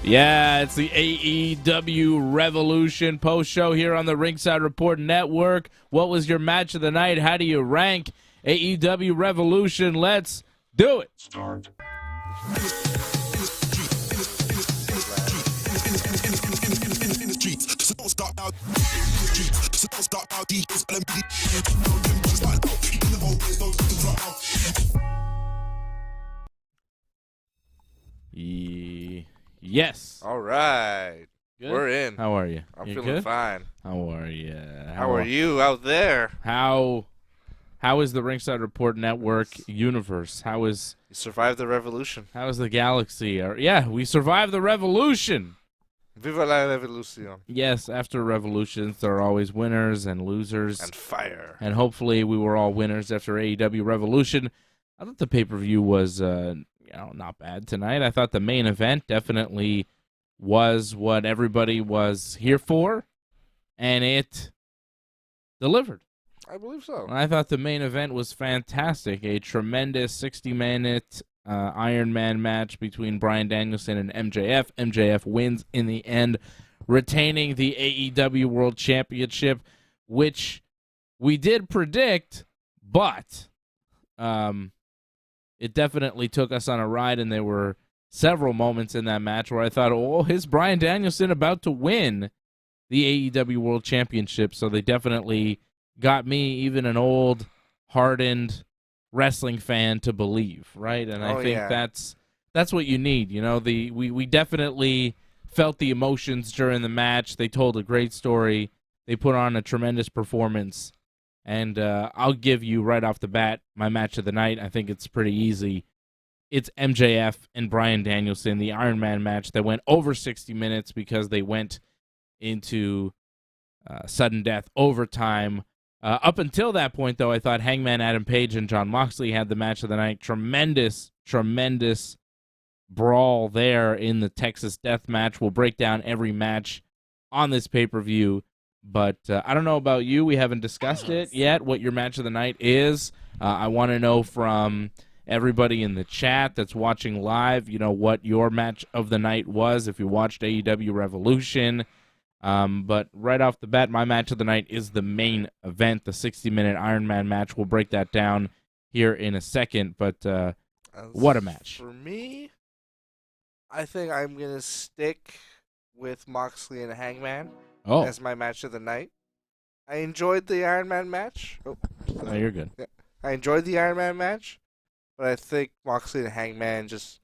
Yeah, it's the AEW Revolution post-show here on the Ringside Report Network. What was your match of the night? How do you rank AEW Revolution? Let's do it. Start. Yes. All right. Good? We're in. How are you? I'm you feeling good? fine. How are you? How are you out there? How is the Ringside Report Network universe? You survived the revolution. How is the galaxy? Yeah, we survived the revolution. Viva la revolution. Yes, after revolutions, there are always winners and losers. And fire. And hopefully we were all winners after AEW Revolution. I thought the pay-per-view was not bad tonight. I thought the main event definitely was what everybody was here for, and it delivered. I believe so. I thought the main event was fantastic. A tremendous 60-minute Iron Man match between Bryan Danielson and MJF. MJF wins in the end, retaining the AEW World Championship, which we did predict, but it definitely took us on a ride, and there were several moments in that match where I thought, oh, is Bryan Danielson about to win the AEW World Championship? So they definitely got me, even an old, hardened wrestling fan, to believe, right? And I think that's what you need. You know, we definitely felt the emotions during the match. They told a great story. They put on a tremendous performance. And I'll give you right off the bat my match of the night. I think it's pretty easy. It's MJF and Bryan Danielson, the Iron Man match that went over 60 minutes because they went into sudden death overtime. Up until that point, though, I thought Hangman Adam Page and Jon Moxley had the match of the night. Tremendous, tremendous brawl there in the Texas Death Match. We'll break down every match on this pay-per-view. But I don't know about you. We haven't discussed it yet, what your match of the night is. I want to know from everybody in the chat that's watching live, what your match of the night was if you watched AEW Revolution. But right off the bat, my match of the night is the main event, the 60-minute Iron Man match. We'll break that down here in a second. But what a match. For me, I think I'm going to stick with Moxley and Hangman. As my match of the night. I enjoyed the Iron Man match. No, you're good. Yeah. I enjoyed the Iron Man match, but I think Moxley and Hangman just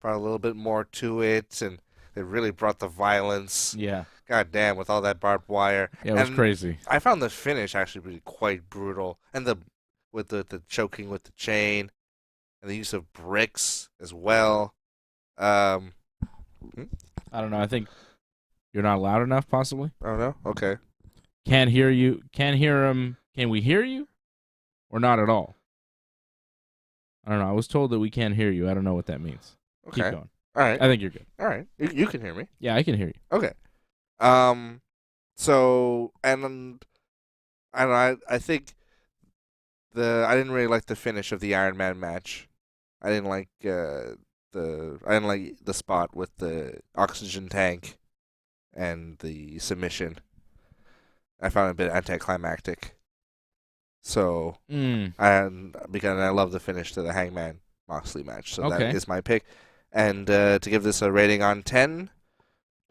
brought a little bit more to it, and they really brought the violence. Yeah. God damn, with all that barbed wire. Yeah, it was crazy. I found the finish actually really quite brutal, and with the choking with the chain, and the use of bricks as well. I don't know. I think you're not loud enough, possibly. Oh, no? Okay. Can't hear you. Can't hear him. Can we hear you? Or not at all? I don't know. I was told that we can't hear you. I don't know what that means. Okay. Keep going. All right. I think you're good. All right. You can hear me. Yeah, I can hear you. Okay. So, and I think I didn't really like the finish of the Iron Man match. I didn't like the spot with the oxygen tank and the submission. I found it a bit anticlimactic. So, because I love the finish to the Hangman Moxley match. So that is my pick. And to give this a rating on 10.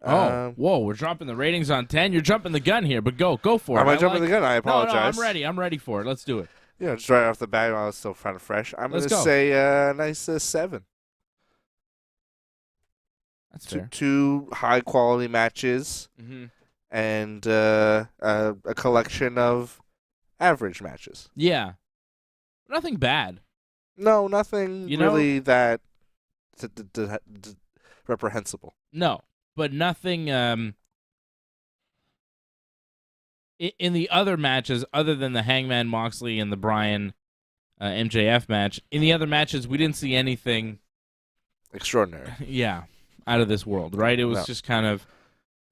Whoa, we're dropping the ratings on 10. You're jumping the gun here, but go for it. Am I jumping the gun? I apologize. No, I'm ready for it. Let's do it. Just right off the bat while I was still kind of fresh. I'm going to say a nice 7. That's fair. Two high-quality matches and a collection of average matches. Yeah. Nothing bad. No, nothing really that reprehensible. No, but nothing in the other matches, other than the Hangman Moxley and the Bryan MJF match, in the other matches, we didn't see anything extraordinary. Yeah. Out of this world, right? It was just kind of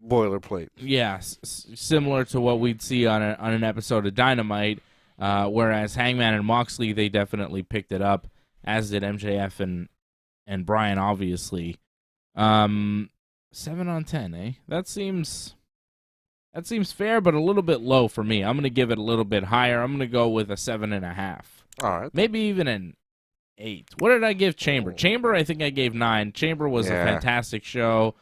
boilerplate. Yeah, similar to what we'd see on an episode of Dynamite, whereas Hangman and Moxley, they definitely picked it up, as did MJF and Bryan, obviously. 7 on 10, eh? That seems fair, but a little bit low for me. I'm going to give it a little bit higher. I'm going to go with a 7.5. All right. Maybe even an 8. What did I give Chamber? Chamber, I think I gave 9. Chamber was a fantastic show.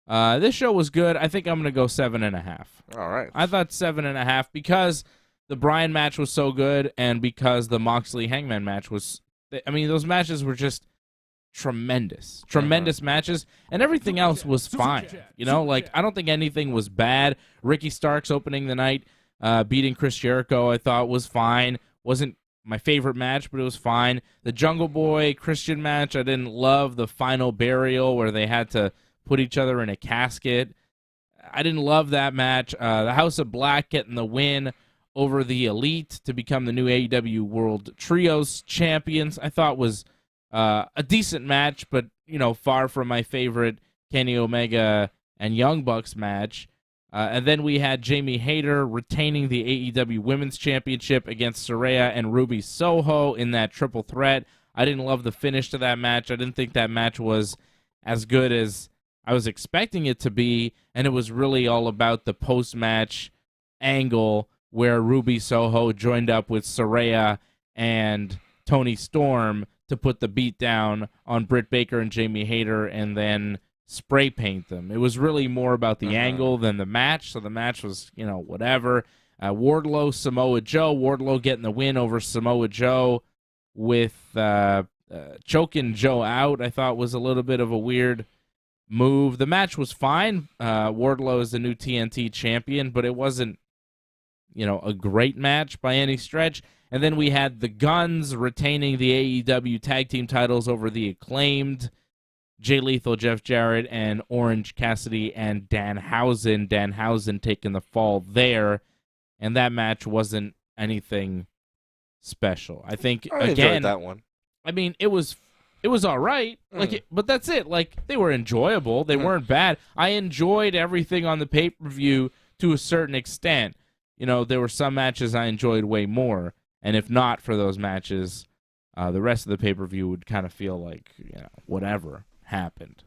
This show was good. I think I'm going to go 7.5. All right. I thought 7.5 because the Bryan match was so good and because the Moxley-Hangman match was... I mean, those matches were just tremendous matches, and everything else was fine. You know, like, I don't think anything was bad. Ricky Starks opening the night, beating Chris Jericho, I thought was fine. Wasn't my favorite match, but it was fine. The Jungle Boy Christian match, I didn't love the final burial where they had to put each other in a casket. I didn't love that match. The House of Black getting the win over the Elite to become the new AEW World Trios champions, I thought was a decent match, but, you know, far from my favorite Kenny Omega and Young Bucks match. And then we had Jamie Hayter retaining the AEW Women's Championship against Saraya and Ruby Soho in that triple threat. I didn't love the finish to that match. I didn't think that match was as good as I was expecting it to be, and it was really all about the post-match angle where Ruby Soho joined up with Saraya and Toni Storm to put the beat down on Britt Baker and Jamie Hayter and then spray paint them. It was really more about the angle than the match, so the match was, you know, whatever. Wardlow, Samoa Joe. Wardlow getting the win over Samoa Joe with choking Joe out, I thought was a little bit of a weird move. The match was fine. Wardlow is the new TNT champion, but it wasn't, you know, a great match by any stretch. And then we had the Guns retaining the AEW tag team titles over the Acclaimed, Jay Lethal, Jeff Jarrett, and Orange Cassidy and Danhausen. Danhausen taking the fall there, and that match wasn't anything special. I think I enjoyed that one. I mean, it was all right. But that's it. Like, they were enjoyable. They weren't bad. I enjoyed everything on the pay-per-view to a certain extent. You know, there were some matches I enjoyed way more. And if not for those matches, the rest of the pay-per-view would kind of feel like, you know, whatever happened.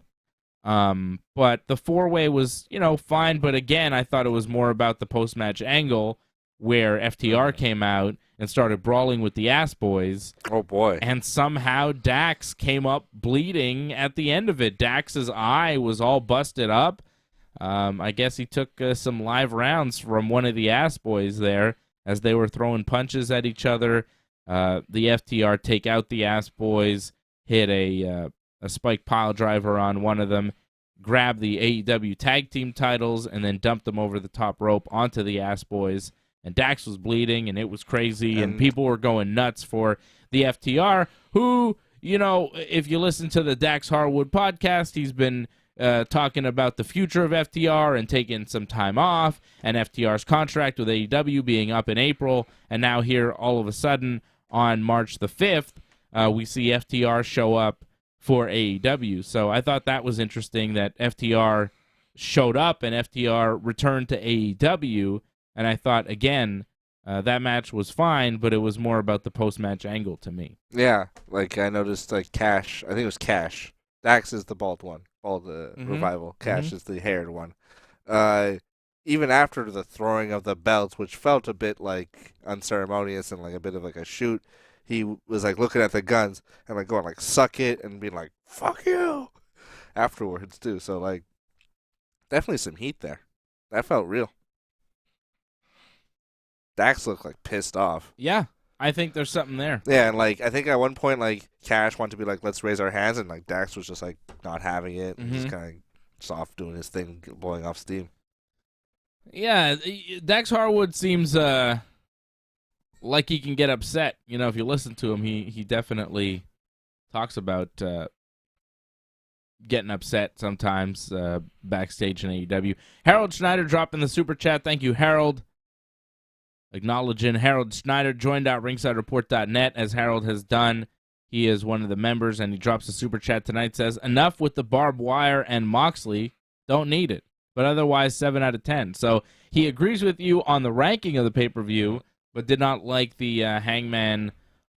But the four-way was, you know, fine. But again, I thought it was more about the post-match angle where FTR came out and started brawling with the Ass Boys. Oh, boy. And somehow Dax came up bleeding at the end of it. Dax's eye was all busted up. I guess he took some live rounds from one of the Ass Boys there as they were throwing punches at each other. The FTR take out the Ass Boys, hit a spike pile driver on one of them, grab the AEW tag team titles, and then dump them over the top rope onto the Ass Boys. And Dax was bleeding, and it was crazy, and people were going nuts for the FTR, who, you know, if you listen to the Dax Harwood podcast, he's been talking about the future of FTR and taking some time off, and FTR's contract with AEW being up in April, and now here, all of a sudden, on March the 5th, we see FTR show up for AEW. So I thought that was interesting that FTR showed up and FTR returned to AEW. And I thought, again, that match was fine, but it was more about the post-match angle to me. Yeah, like I noticed, like Cash, I think it was Cash. Dax is the bald one, Revival. Cash is the haired one. Even after the throwing of the belts, which felt a bit like unceremonious and like a bit of like a shoot, he was like looking at the Guns and like going like suck it and being like fuck you afterwards too. So like definitely some heat there. That felt real. Dax looked like pissed off. Yeah, I think there's something there. Yeah, and like I think at one point like Cash wanted to be like, let's raise our hands, and like Dax was just like not having it and just kind of soft doing his thing, blowing off steam. Yeah, Dax Harwood seems like he can get upset. You know, if you listen to him, he definitely talks about getting upset sometimes backstage in AEW. Harold Schneider dropping the super chat. Thank you, Harold. Acknowledging Harold Schneider joined out ringsidereport.net as Harold has done. He is one of the members, and he drops a super chat tonight. Says, enough with the barbed wire and Moxley. Don't need it. But otherwise, 7 out of 10. So he agrees with you on the ranking of the pay-per-view, but did not like the Hangman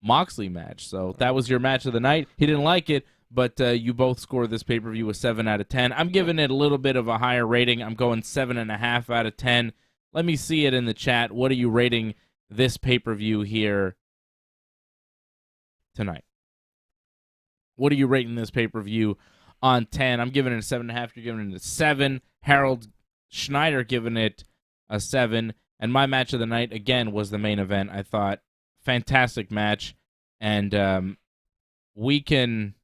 Moxley match. So that was your match of the night. He didn't like it, but you both scored this pay-per-view a 7 out of 10. I'm giving it a little bit of a higher rating. I'm going 7.5 out of 10. Let me see it in the chat. What are you rating this pay-per-view here tonight? What are you rating this pay-per-view on 10? I'm giving it a 7.5. You're giving it a 7. Harold Schneider giving it a 7. And my match of the night, again, was the main event. I thought, fantastic match. And we can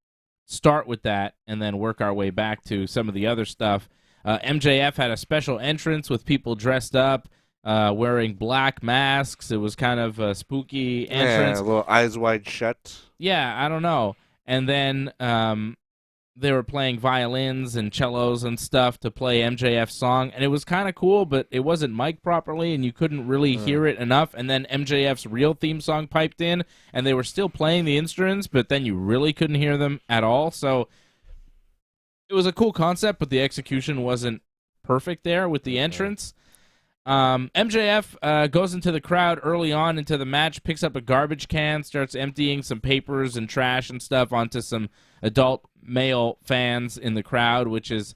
start with that and then work our way back to some of the other stuff. MJF had a special entrance with people dressed up, wearing black masks. It was kind of a spooky entrance. Yeah, a little eyes wide shut. Yeah, I don't know. And then they were playing violins and cellos and stuff to play MJF's song, and it was kind of cool, but it wasn't mic'd properly, and you couldn't really hear it enough. And then MJF's real theme song piped in, and they were still playing the instruments, but then you really couldn't hear them at all. So it was a cool concept, but the execution wasn't perfect there with the entrance. MJF goes into the crowd early on into the match, picks up a garbage can, starts emptying some papers and trash and stuff onto some adult male fans in the crowd, which is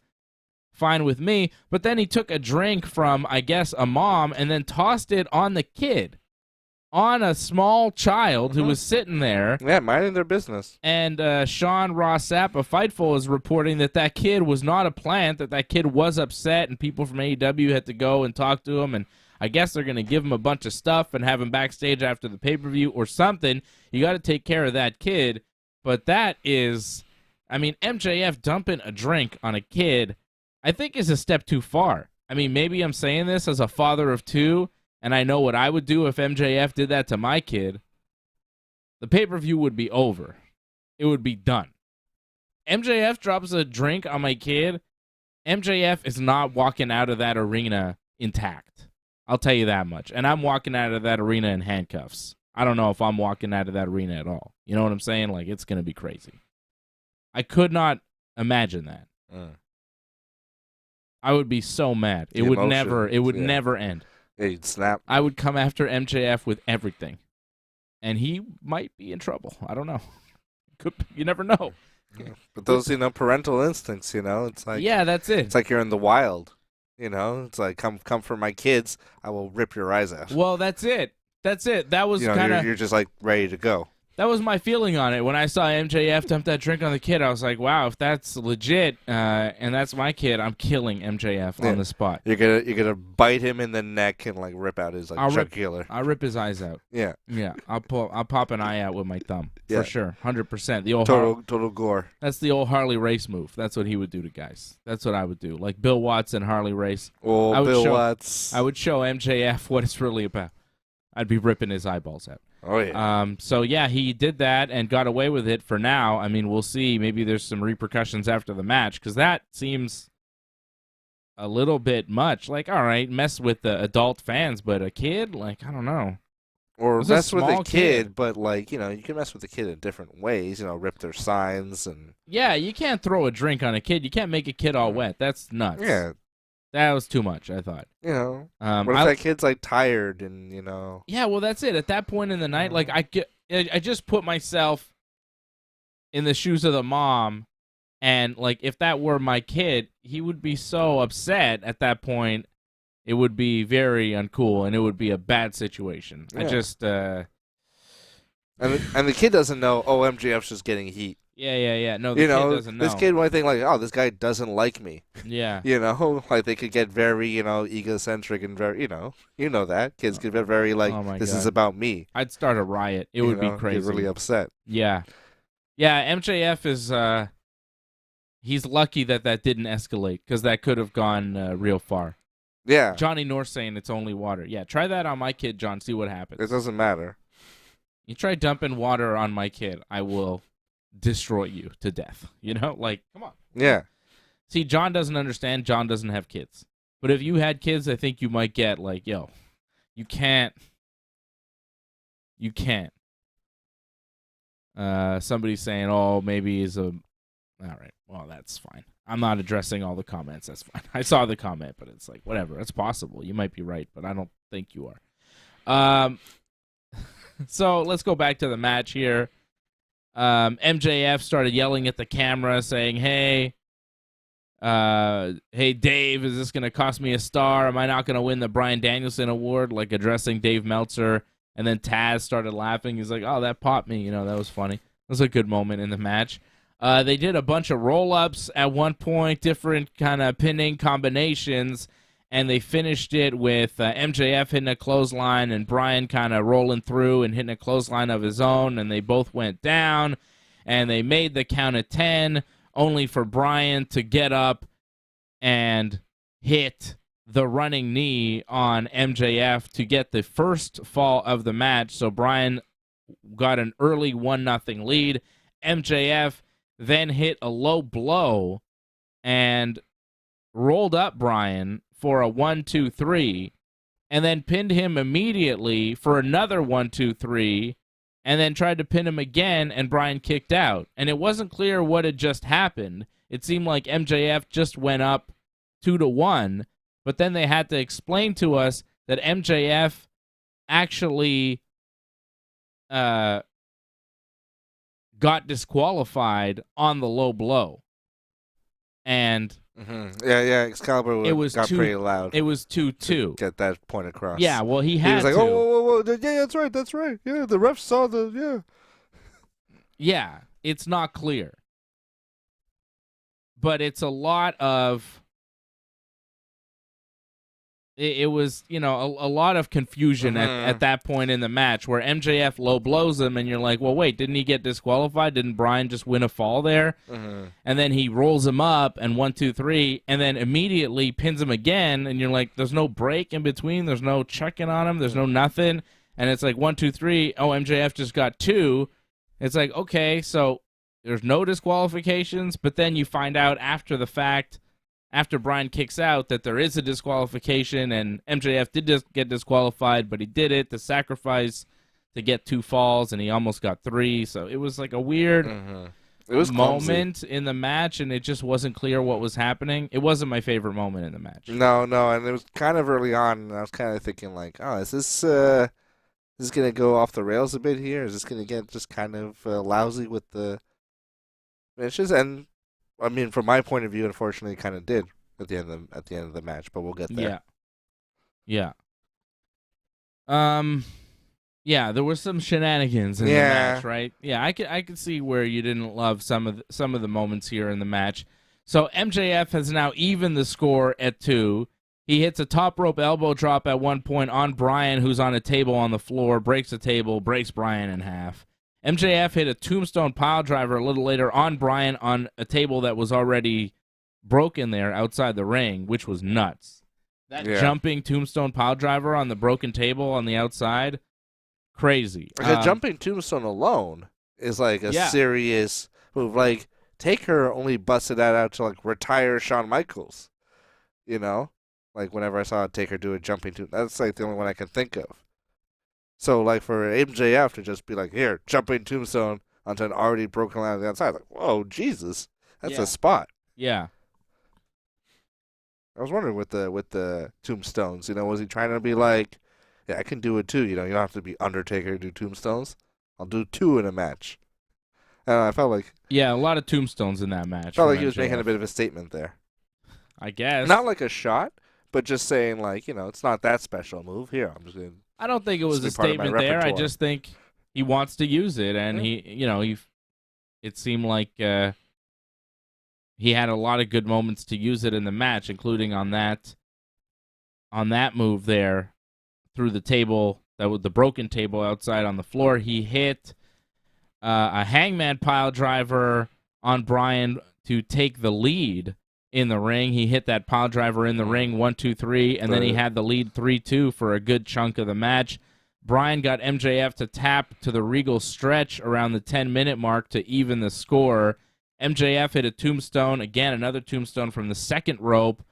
fine with me. But then he took a drink from, I guess, a mom and then tossed it on the kid, on a small child who was sitting there. Yeah, minding their business. And Sean Ross Sapp of Fightful is reporting that kid was not a plant, that kid was upset, and people from AEW had to go and talk to him, and I guess they're going to give him a bunch of stuff and have him backstage after the pay-per-view or something. You got to take care of that kid. But that is, I mean, MJF dumping a drink on a kid, I think is a step too far. I mean, maybe I'm saying this as a father of two, and I know what I would do if MJF did that to my kid. The pay-per-view would be over. It would be done. MJF drops a drink on my kid. MJF is not walking out of that arena intact. I'll tell you that much. And I'm walking out of that arena in handcuffs. I don't know if I'm walking out of that arena at all. You know what I'm saying? Like, it's going to be crazy. I could not imagine that. I would be so mad. It would never end. Yeah, you'd snap. I would come after MJF with everything. And he might be in trouble. I don't know. You never know. Yeah. But those, parental instincts, it's like... Yeah, that's it. It's like you're in the wild, It's like, come for my kids, I will rip your eyes out. Well, that's it. That's it. That was kind of... You're just, like, ready to go. That was my feeling on it. When I saw MJF dump that drink on the kid, I was like, wow, if that's legit and that's my kid, I'm killing MJF on the spot. You're gonna bite him in the neck and, like, rip out his, jugular. I'll rip his eyes out. Yeah. Yeah. I'll pop an eye out with my thumb. For sure. 100%. The old total gore. That's the old Harley Race move. That's what he would do to guys. That's what I would do. Like Bill Watts and Harley Race. Oh, Bill Watts. I would show MJF what it's really about. I'd be ripping his eyeballs out. Oh, yeah. So, yeah, he did that and got away with it for now. I mean, we'll see. Maybe there's some repercussions after the match, because that seems a little bit much. Like, all right, mess with the adult fans, but a kid? Like, I don't know. Or mess with a kid, but, like, you can mess with a kid in different ways. Rip their signs and... Yeah, you can't throw a drink on a kid. You can't make a kid all wet. That's nuts. Yeah. That was too much, I thought. What if that kid's, like, tired and, Yeah, well, that's it. At that point in the night, like, I just put myself in the shoes of the mom, and, like, if that were my kid, he would be so upset at that point. It would be very uncool, and it would be a bad situation. Yeah. I just... And the kid doesn't know, MJF's just getting heat. Yeah. No, the kid doesn't know. This kid might think, like, this guy doesn't like me. Yeah. Like, they could get very, egocentric and very, you know that. Kids could get very, like, this is about me. I'd start a riot. It would be crazy. Get really upset. Yeah. Yeah, MJF is, he's lucky that didn't escalate, because that could have gone real far. Yeah. Johnny North saying it's only water. Yeah, try that on my kid, John. See what happens. It doesn't matter. You try dumping water on my kid, I will destroy you to death. Like, come on. Yeah. See, John doesn't understand. John doesn't have kids. But if you had kids, I think you might get, like, yo, you can't. Somebody's saying, maybe he's a... All right, well, that's fine. I'm not addressing all the comments. That's fine. I saw the comment, but it's like, whatever. It's possible. You might be right, but I don't think you are. So let's go back to the match here. MJF started yelling at the camera saying, hey, Dave, is this going to cost me a star? Am I not going to win the Bryan Danielson award? Like addressing Dave Meltzer. And then Taz started laughing. He's like, oh, that popped me. That was funny. It was a good moment in the match. They did a bunch of roll-ups at one point, different kind of pinning combinations, and they finished it with MJF hitting a clothesline and Bryan kind of rolling through and hitting a clothesline of his own, and they both went down, and they made the count of 10, only for Bryan to get up and hit the running knee on MJF to get the first fall of the match. So Bryan got an early 1-0 lead. MJF then hit a low blow and rolled up Bryan for a 1-2-3, and then pinned him immediately for another 1-2-3, and then tried to pin him again, and Bryan kicked out. And it wasn't clear what had just happened. It seemed like MJF just went up 2-1, but then they had to explain to us that MJF actually got disqualified on the low blow. And yeah, Excalibur got pretty loud. It was 2-2. Get that point across. Yeah, well, he was like, to. whoa, yeah, that's right. Yeah, the ref saw Yeah, it's not clear. But it's a lot of... It was, a lot of confusion at that point in the match where MJF low blows him, and you're like, well, wait, didn't he get disqualified? Didn't Bryan just win a fall there? And then he rolls him up, and 1-2-3, and then immediately pins him again, and you're like, there's no break in between, there's no checking on him, there's no nothing, and it's like 1-2-3, oh, MJF just got 2. It's like, okay, so there's no disqualifications, but then you find out after the fact, after Bryan kicks out, that there is a disqualification, and MJF did just get disqualified, but he did it, the sacrifice to get 2 falls, and he almost got 3. So it was like a weird moment in the match, and it just wasn't clear what was happening. It wasn't my favorite moment in the match. No, and it was kind of early on, and I was kind of thinking like, oh, is this going to go off the rails a bit here? Is this going to get just kind of lousy with the finishes? And I mean, from my point of view, unfortunately, it kind of did at the end of the match, but we'll get there. Yeah. Yeah, there were some shenanigans in the match, right? Yeah, I could see where you didn't love some of the moments here in the match. So MJF has now evened the score at 2. He hits a top rope elbow drop at one point on Bryan, who's on a table on the floor, breaks the table, breaks Bryan in half. MJF hit a tombstone pile driver a little later on Bryan on a table that was already broken there outside the ring, which was nuts. That jumping tombstone pile driver on the broken table on the outside, crazy. Like a jumping tombstone alone is like a serious move. Like, Taker only busted that out to like retire Shawn Michaels. Like whenever I saw Taker do a jumping tombstone, that's like the only one I can think of. So, like, for MJF to just be like, here, jumping tombstone onto an already broken line on the outside, like, whoa, Jesus, that's a spot. Yeah. I was wondering with the tombstones, was he trying to be like, yeah, I can do it too, you don't have to be Undertaker to do tombstones. I'll do 2 in a match. And I felt like... Yeah, a lot of tombstones in that match. Felt like he was making a bit of a statement there. I guess. Not like a shot, but just saying, like, it's not that special a move. Here, I'm just going to... I don't think it was a statement there. I just think he wants to use it, and it seemed like he had a lot of good moments to use it in the match, including on that move there through the table, that was the broken table outside on the floor. He hit a hangman pile driver on Bryan to take the lead in the ring. He hit that pile driver in the ring, 1-2-3, and then he had the lead 3-2 for a good chunk of the match. Bryan got MJF to tap to the Regal stretch around the 10-minute mark to even the score. MJF hit a tombstone, again, another tombstone from the second rope,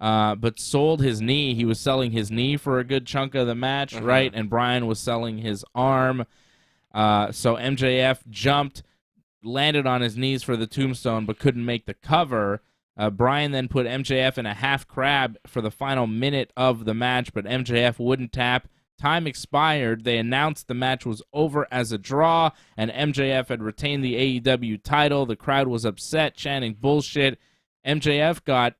but sold his knee. He was selling his knee for a good chunk of the match, right? And Bryan was selling his arm. So MJF jumped, landed on his knees for the tombstone, but couldn't make the cover. Bryan then put MJF in a half crab for the final minute of the match, but MJF wouldn't tap time expired, they announced the match was over as a draw, and MJF had retained the AEW title. The crowd was upset, chanting bullshit. MJF got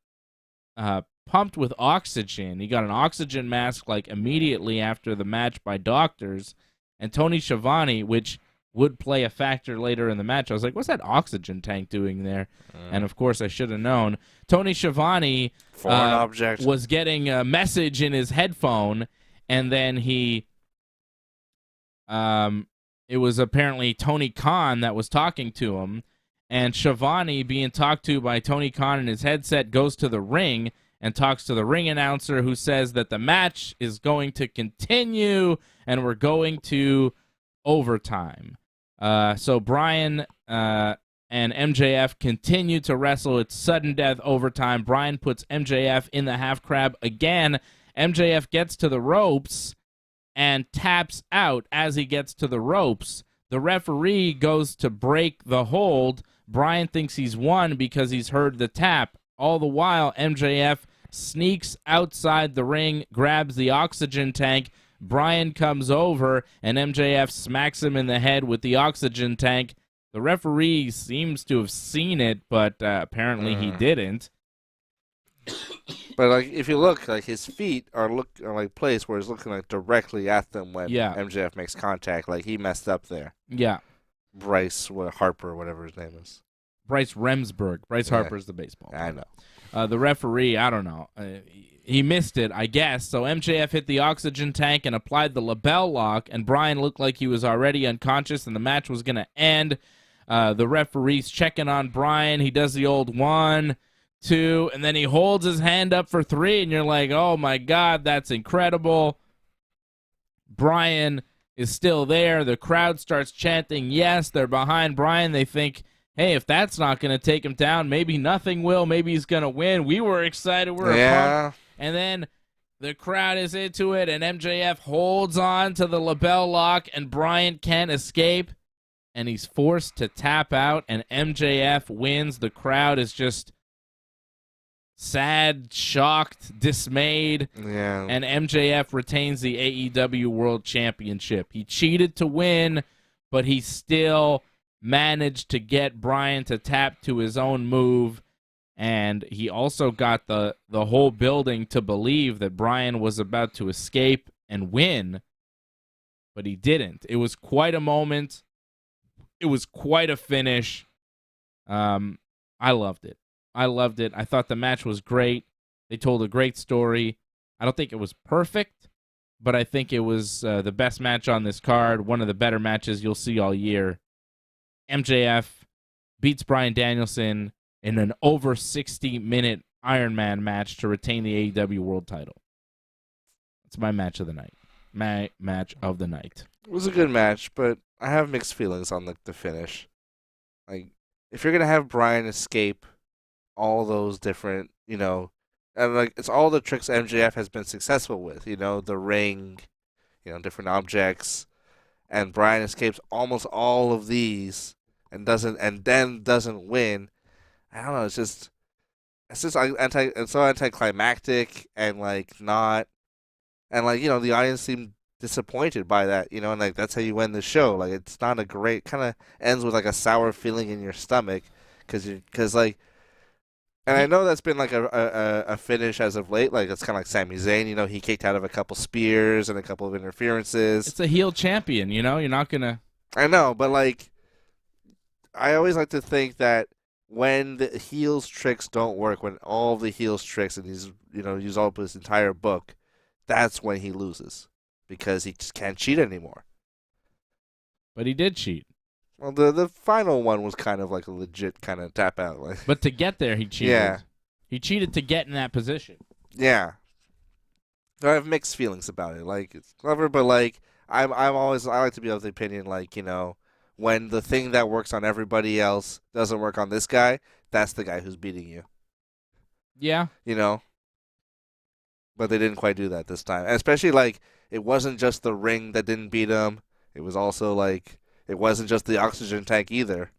pumped with oxygen. He got an oxygen mask like immediately after the match by doctors. And Tony Schiavone, which would play a factor later in the match, I was like, what's that oxygen tank doing there? And of course I should have known. Tony Schiavone was getting a message in his headphone, and then it was apparently Tony Khan that was talking to him, and Schiavone, being talked to by Tony Khan in his headset, goes to the ring and talks to the ring announcer, who says that the match is going to continue and we're going to overtime. So Bryan and MJF continue to wrestle. It's sudden death overtime. Bryan puts MJF in the half crab again. MJF gets to the ropes and taps out as he gets to the ropes. The referee goes to break the hold. Bryan thinks he's won because he's heard the tap. All the while, MJF sneaks outside the ring, grabs the oxygen tank. Bryan comes over, and MJF smacks him in the head with the oxygen tank. The referee seems to have seen it, but apparently he didn't. But like, if you look, like his feet are like placed where he's looking like directly at them when MJF makes contact. Like he messed up there. Yeah. Bryce Harper, whatever his name is. Bryce Remsburg. Bryce Harper's the baseball player. I know. The referee, I don't know. He missed it, I guess. So MJF hit the oxygen tank and applied the label lock, and Bryan looked like he was already unconscious and the match was going to end. The referee's checking on Bryan. He does the old 1, 2, and then he holds his hand up for 3, and you're like, oh, my God, that's incredible. Bryan is still there. The crowd starts chanting, yes, they're behind Bryan. They think, hey, if that's not going to take him down, maybe nothing will. Maybe he's going to win. We were excited. We're pumped. And then the crowd is into it, and MJF holds on to the label lock, and Bryan can't escape, and he's forced to tap out, and MJF wins. The crowd is just sad, shocked, dismayed, and MJF retains the AEW World Championship. He cheated to win, but he still managed to get Bryan to tap to his own move, and he also got the whole building to believe that Bryan was about to escape and win, but he didn't. It was quite a moment. It was quite a finish. I loved it. I thought the match was great. They told a great story. I don't think it was perfect, but I think it was the best match on this card, one of the better matches you'll see all year. MJF beats Bryan Danielson in an over 60-minute Iron Man match to retain the AEW World title. That's my match of the night. My match of the night. It was a good match, but I have mixed feelings on the finish. Like, if you're going to have Bryan escape all those different, and like it's all the tricks MJF has been successful with, the ring, different objects, and Bryan escapes almost all of these and then doesn't win. I don't know. It's just so anticlimactic and like not, and like the audience seemed disappointed by that, and like that's how you end the show. Like it's not a great, kind of ends with like a sour feeling in your stomach because like, and I know that's been like a finish as of late. Like it's kind of like Sami Zayn. He kicked out of a couple spears and a couple of interferences. It's a heel champion. You're not gonna. I know, but like, I always like to think that when the heels tricks don't work, when all the heels tricks and he's use all of his entire book, that's when he loses because he just can't cheat anymore. But he did cheat. Well, the final one was kind of like a legit kind of tap out. Like, but to get there, he cheated. Yeah. He cheated to get in that position. Yeah. I have mixed feelings about it. Like, it's clever, but like I like to be of the opinion, like, when the thing that works on everybody else doesn't work on this guy, that's the guy who's beating you. Yeah. But they didn't quite do that this time. And especially, like, it wasn't just the ring that didn't beat him. It was also, like, it wasn't just the oxygen tank either.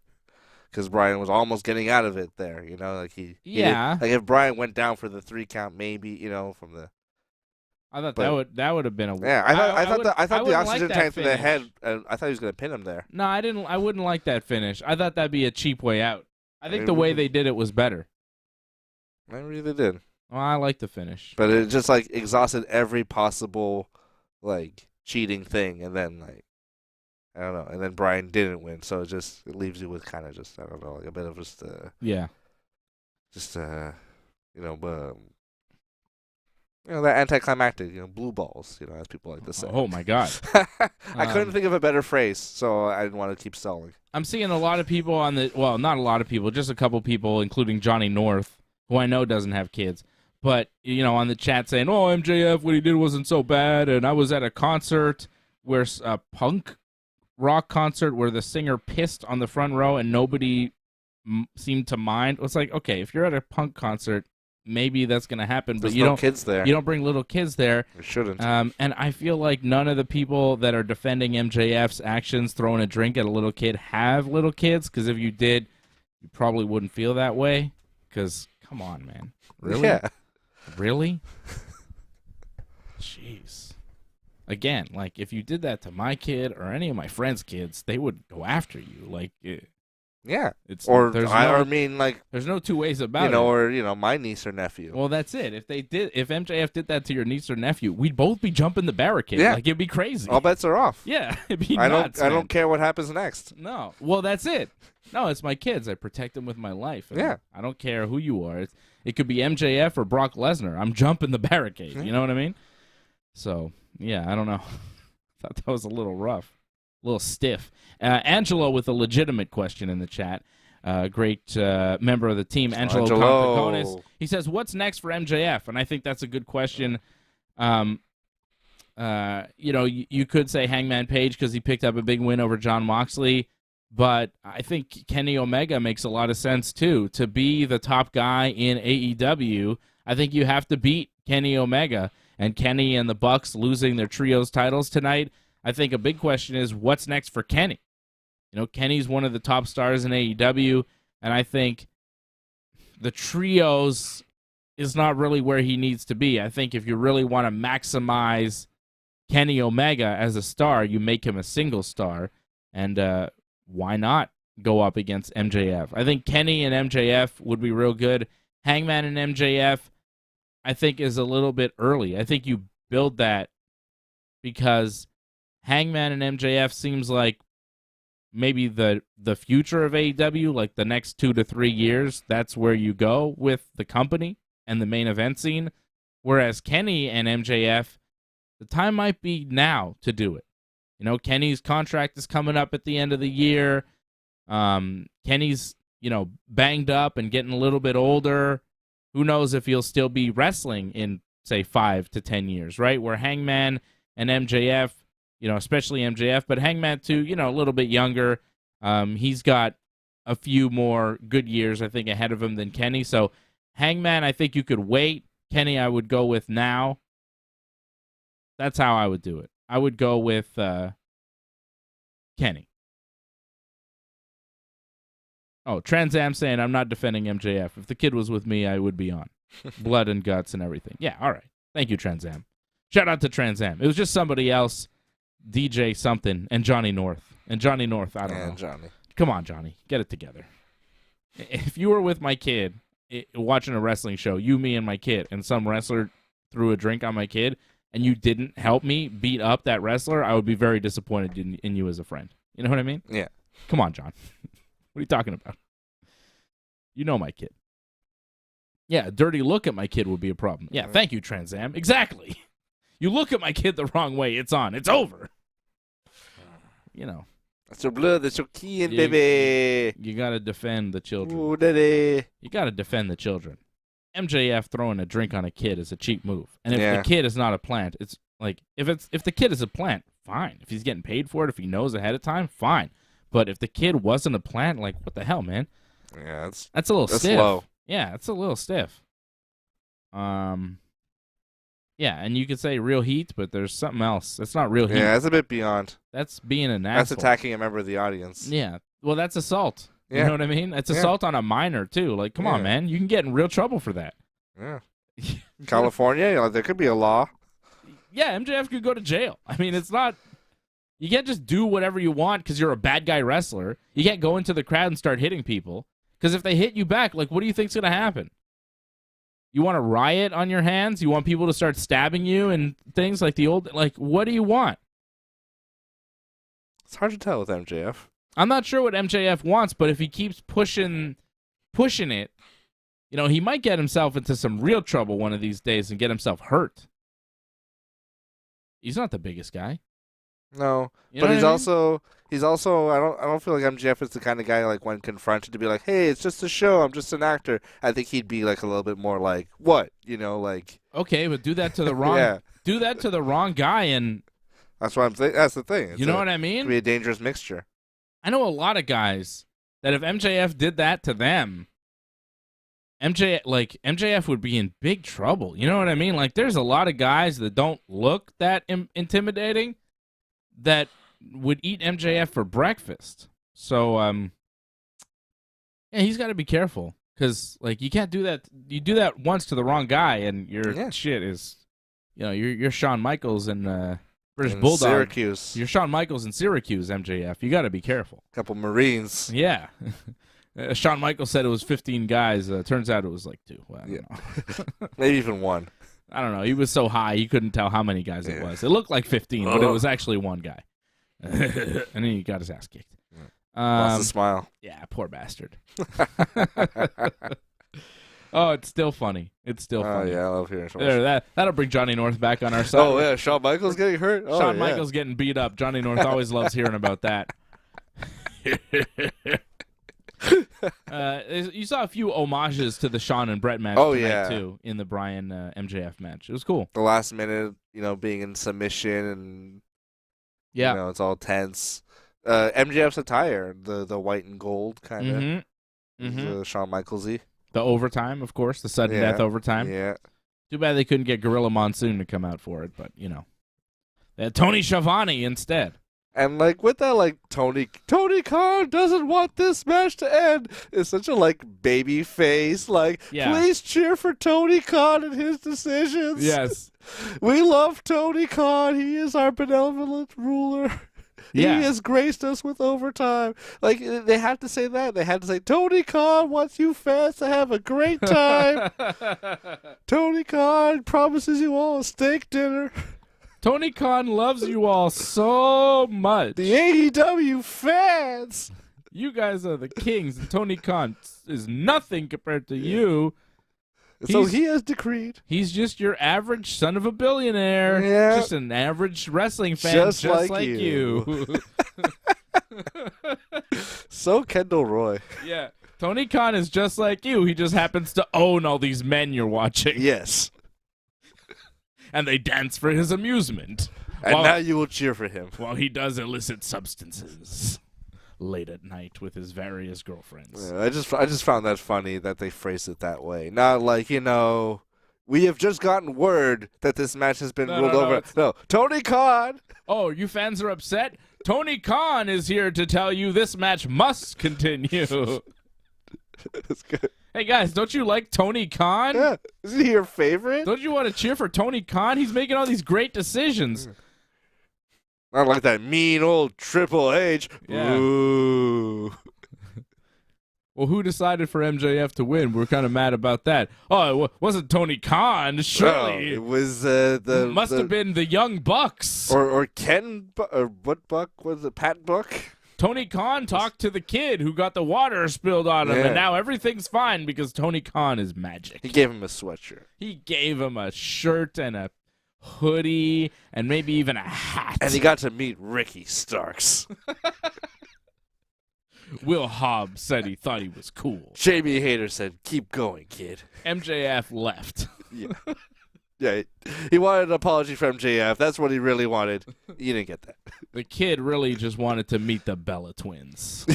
Because Bryan was almost getting out of it there, like he... Yeah. Like, if Bryan went down for the 3 count, maybe, from the... I thought that would have been a yeah. I thought the oxygen tank to the head. I thought he was gonna pin him there. No, I didn't. I wouldn't like that finish. I thought that'd be a cheap way out. I think the way they did it was better. I really did. Well, I like the finish, but it just like exhausted every possible like cheating thing, and then like I don't know, and then Bryan didn't win, so it leaves you with kind of just I don't know, like a bit of just that anticlimactic, blue balls, as people like to say. Oh my God. I couldn't think of a better phrase, so I didn't want to keep stalling. I'm seeing a lot of people not a lot of people, just a couple people, including Johnny North, who I know doesn't have kids, but, on the chat saying, oh, MJF, what he did wasn't so bad, and I was at a concert where a punk rock concert where the singer pissed on the front row and nobody seemed to mind. It's like, okay, if you're at a punk concert, maybe that's going to happen, but you don't kids there. You don't bring little kids there. You shouldn't. And I feel like none of the people that are defending MJF's actions throwing a drink at a little kid have little kids, because if you did, you probably wouldn't feel that way, because come on, man. Really? Yeah. Really? Jeez. Again, like, if you did that to my kid or any of my friends' kids, they would go after you. Like, yeah. There's no two ways about it. Or, my niece or nephew. Well, that's it. If MJF did that to your niece or nephew, we'd both be jumping the barricade. Yeah. Like, it'd be crazy. All bets are off. Yeah. It'd be nuts, I don't care what happens next. No. Well, that's it. No, it's my kids. I protect them with my life. Yeah. I don't care who you are. It could be MJF or Brock Lesnar. I'm jumping the barricade. You know what I mean? So, yeah, I don't know. Thought that was a little rough. A little stiff. Angelo with a legitimate question in the chat. Great member of the team, Angelo Contagonis. He says, what's next for MJF? And I think that's a good question. You could say Hangman Page because he picked up a big win over Jon Moxley. But I think Kenny Omega makes a lot of sense, too. To be the top guy in AEW, I think you have to beat Kenny Omega. And Kenny and the Bucks losing their trios titles tonight, I think a big question is, what's next for Kenny? Kenny's one of the top stars in AEW, and I think the trios is not really where he needs to be. I think if you really want to maximize Kenny Omega as a star, you make him a single star, and why not go up against MJF? I think Kenny and MJF would be real good. Hangman and MJF, I think, is a little bit early. I think you build that because Hangman and MJF seems like maybe the future of AEW, like the next 2 to 3 years. That's where you go with the company and the main event scene. Whereas Kenny and MJF, the time might be now to do it. Kenny's contract is coming up at the end of the year. Kenny's, banged up and getting a little bit older. Who knows if he'll still be wrestling in, say, 5 to 10 years, right? Where Hangman and MJF, especially MJF, but Hangman too, a little bit younger. He's got a few more good years, I think, ahead of him than Kenny. So Hangman, I think you could wait. Kenny, I would go with now. That's how I would do it. I would go with Kenny. Oh, Trans Am saying I'm not defending MJF. If the kid was with me, I would be on. Blood and guts and everything. Yeah, all right. Thank you, Trans Am. Shout out to Trans Am. It was just somebody else, DJ something, and Johnny North. And Johnny North, I don't know. Johnny. Come on, Johnny. Get it together. If you were with my kid watching a wrestling show, you, me, and my kid, and some wrestler threw a drink on my kid, and you didn't help me beat up that wrestler, I would be very disappointed in you as a friend. You know what I mean? Yeah. Come on, John. What are you talking about? You know my kid. Yeah, a dirty look at my kid would be a problem. Yeah, thank you, Trans Am. Exactly. You look at my kid the wrong way, it's on. It's over. That's your blood. That's your key, baby. You got to defend the children. Ooh, daddy. You got to defend the children. MJF throwing a drink on a kid is a cheap move. And if the kid is not a plant, it's like, if the kid is a plant, fine. If he's getting paid for it, if he knows ahead of time, fine. But if the kid wasn't a plant, like, what the hell, man? Yeah, that's a little stiff. Low. Yeah, it's a little stiff. Yeah, and you could say real heat, but there's something else. That's not real heat. Yeah, that's a bit beyond. That's being an That's asshole. attacking a member of the audience. Yeah. Well, that's assault. Yeah. You know what I mean? It's assault on a minor, too. Like, come on, man. You can get in real trouble for that. Yeah. California, there could be a law. yeah, MJF could go to jail. I mean, it's not. You can't just do whatever you want because you're a bad guy wrestler. You can't go into the crowd and start hitting people because if they hit you back, like, what do you think's gonna happen? You want a riot on your hands? You want people to start stabbing you and things like the old, like, what do you want? It's hard to tell with MJF. I'm not sure what MJF wants, but if he keeps pushing it, you know, he might get himself into some real trouble one of these days and get himself hurt. He's not the biggest guy. No, You but know he's what I mean? also I don't feel like MJF is the kind of guy like when confronted to be like, hey, it's just a show, I'm just an actor. I think he'd be like a little bit more like, what, you know, like. Okay, but do that to the wrong, do that to the wrong guy, and that's what I'm saying. That's the thing. You know what I mean? It'd be a dangerous mixture. I know a lot of guys that if MJF did that to them, MJF would be in big trouble. You know what I mean? Like, there's a lot of guys that don't look that intimidating that would eat MJF for breakfast. So, yeah, he's got to be careful because, like, you can't do that. You do that once to the wrong guy, and your shit is, you know, you're Shawn Michaels and British Bulldog. Syracuse. You're Shawn Michaels in Syracuse, MJF. You got to be careful. Couple Marines. Yeah. Shawn Michaels said it was 15 guys. Turns out it was like 2. Well, I don't know. Maybe even 1. I don't know. He was so high, he couldn't tell how many guys it was. It looked like 15, but it was actually 1 guy. And then he got his ass kicked. Lost a smile. Yeah, poor bastard. Oh, it's still funny. It's still funny. Oh, yeah, I love hearing so That'll bring Johnny North back on our side. Oh, yeah, Shawn Michaels getting hurt? Oh, Shawn Michaels getting beat up. Johnny North always loves hearing about that. You saw a few homages to the Shawn and Brett match tonight, too, in the Bryan MJF match. It was cool. The last minute, you know, being in submission and, you know, it's all tense. MJF's attire, the white and gold kind of, the Shawn Michaels-y. The overtime, of course, the sudden death overtime. Yeah. Too bad they couldn't get Gorilla Monsoon to come out for it, but, you know. They had Tony Schiavone instead. And, like, with that, like, Tony Khan doesn't want this match to end. It's such a, like, baby face. Like, please cheer for Tony Khan and his decisions. Yes. We love Tony Khan. He is our benevolent ruler. He has graced us with overtime. Like, they had to say that. They had to say, Tony Khan wants you fans to have a great time. Tony Khan promises you all a steak dinner. Tony Khan loves you all so much. The AEW fans. You guys are the kings, and Tony Khan is nothing compared to you. So he has decreed. He's just your average son of a billionaire. Yeah. Just an average wrestling fan just like you. So Kendall Roy. Yeah. Tony Khan is just like you. He just happens to own all these men you're watching. Yes. And they dance for his amusement. And now you will cheer for him. While he does illicit substances late at night with his various girlfriends. Yeah, I just found that funny that they phrased it that way. Not like, you know, we have just gotten word that this match has been ruled over. No, Tony Khan. Oh, you fans are upset? Tony Khan is here to tell you this match must continue. That's good. Hey, guys, don't you like Tony Khan? Yeah. Isn't he your favorite? Don't you want to cheer for Tony Khan? He's making all these great decisions. Not like that mean old Triple H. Yeah. Ooh. Well, who decided for MJF to win? We're kind of mad about that. Oh, it wasn't Tony Khan. Surely. No, it was must have been the Young Bucks. Or Ken, or what Buck was it? Pat Buck? Tony Khan talked to the kid who got the water spilled on him, and now everything's fine because Tony Khan is magic. He gave him a sweatshirt. He gave him a shirt and a hoodie and maybe even a hat. And he got to meet Ricky Starks. Will Hobbs said he thought he was cool. Jamie Hayter said, keep going, kid. MJF left. Yeah, he wanted an apology from MJF. That's what he really wanted. You didn't get that. The kid really just wanted to meet the Bella twins.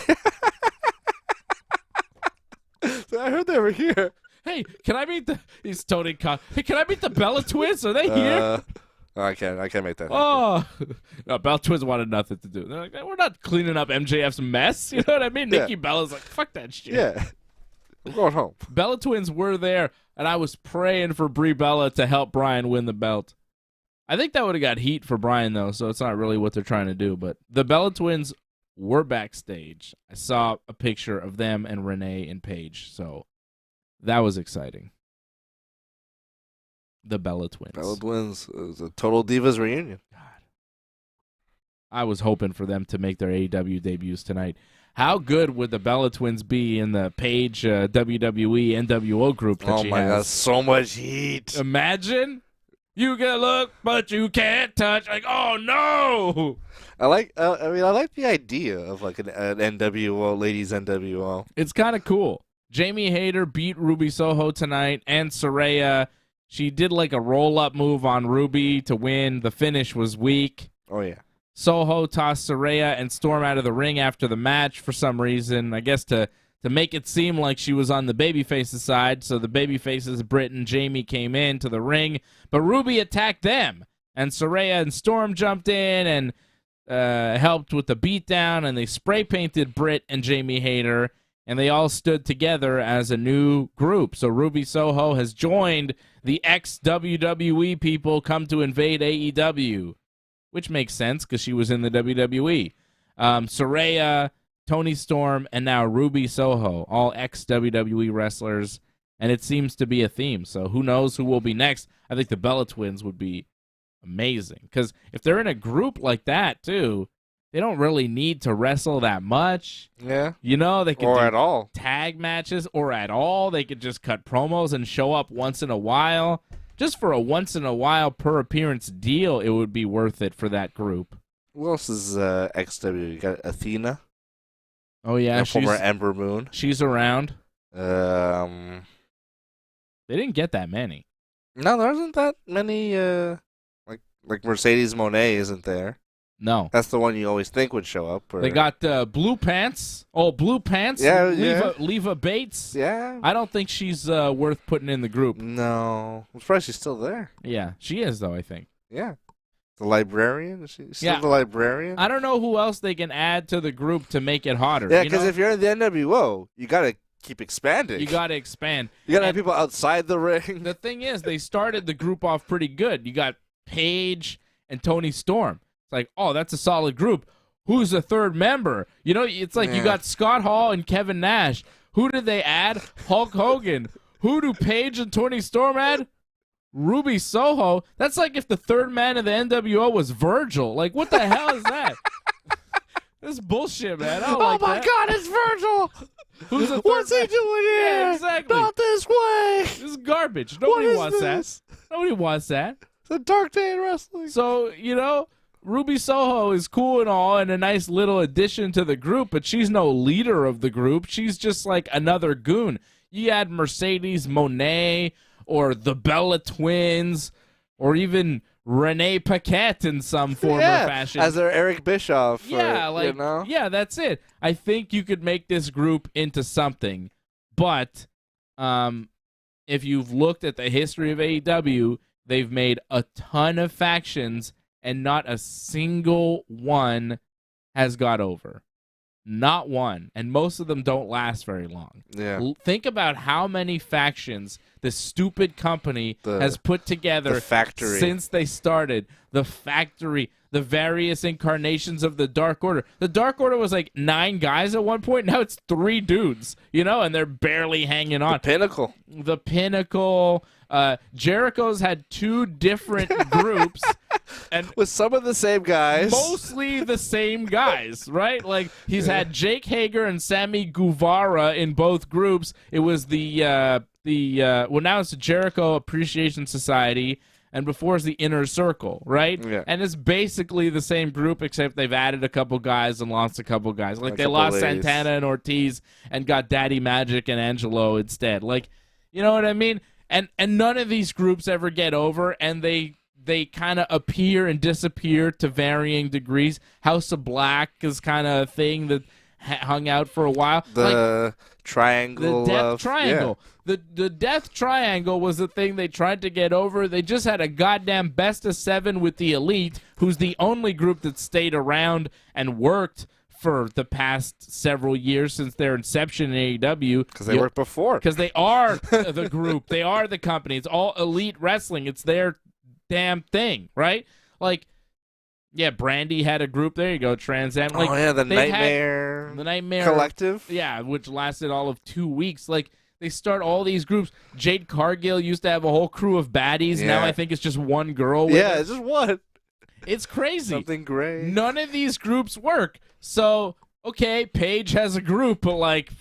I heard they were here. Hey, can I meet he's Tony Khan. Hey, can I meet the Bella twins? Are they here? I can't make that. Oh, no, Bella twins wanted nothing to do. They're like, we're not cleaning up MJF's mess. You know what I mean? Nikki Bella's like, fuck that shit. Yeah. I'm going home. Bella twins were there, and I was praying for Brie Bella to help Bryan win the belt. I think that would have got heat for Brian, though, so it's not really what they're trying to do. But the Bella Twins were backstage. I saw a picture of them and Renee and Paige, so that was exciting. The Bella Twins. Bella Twins is a Total Divas reunion. God. I was hoping for them to make their AEW debuts tonight. How good would the Bella Twins be in the Paige WWE NWO group that she has? Oh, my God, so much heat. Imagine. You can look, but you can't touch. Like, oh, no. I like the idea of like an NWO, ladies NWO. It's kind of cool. Jamie Hayter beat Ruby Soho tonight, and Saraya. She did like a roll-up move on Ruby to win. The finish was weak. Oh, yeah. Soho tossed Saraya and Storm out of the ring after the match for some reason. I guess to make it seem like she was on the babyface's side. So the babyfaces, Britt and Jamie, came into the ring. But Ruby attacked them. And Saraya and Storm jumped in and helped with the beatdown. And they spray-painted Britt and Jamie Hayter. And they all stood together as a new group. So Ruby Soho has joined the ex-WWE people come to invade AEW. Which makes sense because she was in the WWE. Saraya, Toni Storm, and now Ruby Soho, all ex-WWE wrestlers, and it seems to be a theme. So who knows who will be next? I think the Bella Twins would be amazing because if they're in a group like that too, they don't really need to wrestle that much. Yeah, you know they could or do at all tag matches or at all. They could just cut promos and show up once in a while. Just for a once-in-a-while per-appearance deal, it would be worth it for that group. Who else is XW? You got Athena. Oh, yeah. Former Ember Moon. She's around. They They didn't get that many. No, there isn't that many. Like Mercedes Moné isn't there. No. That's the one you always think would show up. Or... They got Blue Pants. Oh, Blue Pants? Yeah, Leva Bates? Yeah. I don't think she's worth putting in the group. No. I'm surprised she's still there. Yeah, she is, though, I think. Yeah. The librarian? Is she still the librarian? I don't know who else they can add to the group to make it hotter. Yeah, because if you're in the NWO, you got to keep expanding. You got to expand. You got to have people outside the ring. The thing is, they started the group off pretty good. You got Paige and Toni Storm. It's like, oh, that's a solid group. Who's the third member? You know, it's like you got Scott Hall and Kevin Nash. Who did they add? Hulk Hogan. Who do Paige and Toni Storm add? Ruby Soho. That's like if the third man of the NWO was Virgil. Like, what the hell is that? This is bullshit, man. I don't like that. God, it's Virgil. Who's the third What's he doing here? Yeah, exactly. Not this way. This is garbage. Nobody wants that. Nobody wants that. It's a dark day in wrestling. So, you know, Ruby Soho is cool and all and a nice little addition to the group, but she's no leader of the group. She's just like another goon. You add Mercedes Moné or the Bella Twins or even Renee Paquette in some form or fashion. As their Eric Bischoff. Yeah, that's it. I think you could make this group into something. But if you've looked at the history of AEW, they've made a ton of factions and not a single one has got over. Not one. And most of them don't last very long. Yeah. Think about how many factions this stupid company has put together the factory. Since they started. The factory, the various incarnations of the Dark Order. The Dark Order was like 9 guys at one point. Now it's 3 dudes, you know, and they're barely hanging on. The Pinnacle. Jericho's had 2 different groups. And with some of the same guys. Mostly the same guys, right? Like, he's had Jake Hager and Sammy Guevara in both groups. It was now it's the Jericho Appreciation Society, and before it's the Inner Circle, right? Yeah. And it's basically the same group, except they've added a couple guys and lost a couple guys. Like, they lost Santana and Ortiz and got Daddy Magic and Angelo instead. Like, you know what I mean? And none of these groups ever get over, and they kind of appear and disappear to varying degrees. House of Black is kind of a thing that hung out for a while. The triangle. The Death Triangle. Yeah. The Death Triangle was the thing they tried to get over. They just had a goddamn best of 7 with the Elite, who's the only group that stayed around and worked for the past several years since their inception in AEW. Because they worked before. Because they are the group. They are the company. It's all Elite Wrestling. It's their damn thing, right? Like, yeah, Brandy had a group. There you go, Trans Am. Like, the Nightmare Collective. Yeah, which lasted all of 2 weeks. Like, they start all these groups. Jade Cargill used to have a whole crew of baddies. Yeah. Now I think it's just one girl. With It's just one. It's crazy. Something great. None of these groups work. So, okay, Paige has a group, but like,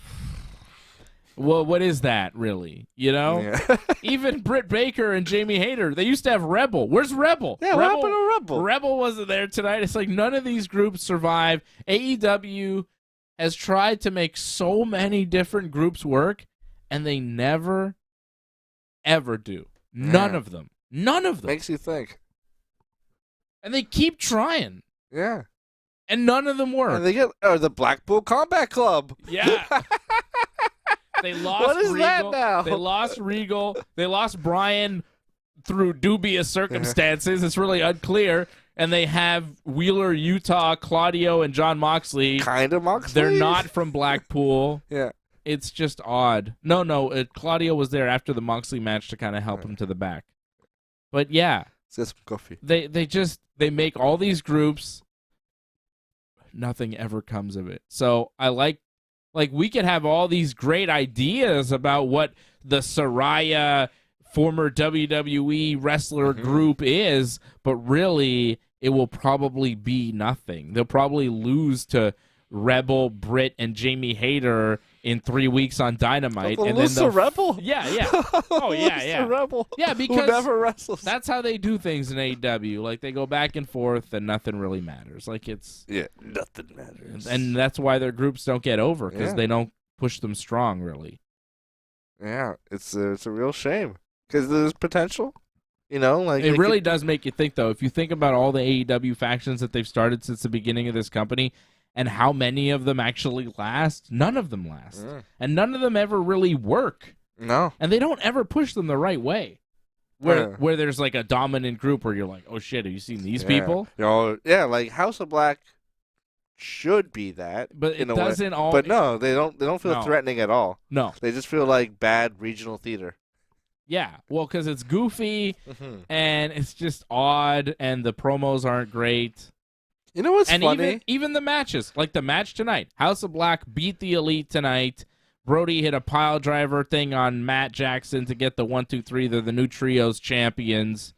well, what is that really? You know? Yeah. Even Britt Baker and Jamie Hayter, they used to have Rebel. Where's Rebel? Yeah, what happened to Rebel? Rebel wasn't there tonight. It's like none of these groups survive. AEW has tried to make so many different groups work, and they never, ever do. None of them. None of them. Makes you think. And they keep trying. Yeah. And none of them work. And they get the Blackpool Combat Club. Yeah. They lost What is Regal. that now? They lost Regal. They lost Bryan through dubious circumstances. It's really unclear. And they have Wheeler, Utah, Claudio, and John Moxley. Kind of Moxley? They're not from Blackpool. Yeah. It's just odd. No, Claudio was there after the Moxley match to kind of help him to the back. But yeah. Let's get some coffee. They make all these groups. Nothing ever comes of it. So I like we could have all these great ideas about what the Saraya former WWE wrestler group is, but really it will probably be nothing. They'll probably lose to Rebel, Britt, and Jamie Hayter in 3 weeks on Dynamite. And then the Rebel? Yeah. Oh, yeah. Rebel. Yeah, because who never wrestles. That's how they do things in AEW. Like, they go back and forth, and nothing really matters. Like, it's... Yeah, nothing matters. And that's why their groups don't get over, because they don't push them strong, really. Yeah, it's a real shame. Because there's potential. You know, like it really does make you think, though. If you think about all the AEW factions that they've started since the beginning of this company, and how many of them actually last, none of them last. And none of them ever really work. No. And they don't ever push them the right way. Where there's like a dominant group where you're like, oh shit, have you seen these people? Like House of Black should be that. But it doesn't all. But no, they don't feel threatening at all. No. They just feel like bad regional theater. Yeah, well, because it's goofy and it's just odd, and the promos aren't great. You know what's funny? Even the matches, like the match tonight, House of Black beat the Elite tonight. Brody hit a pile driver thing on Matt Jackson to get the 1, 2, 3. They're the new trios champions.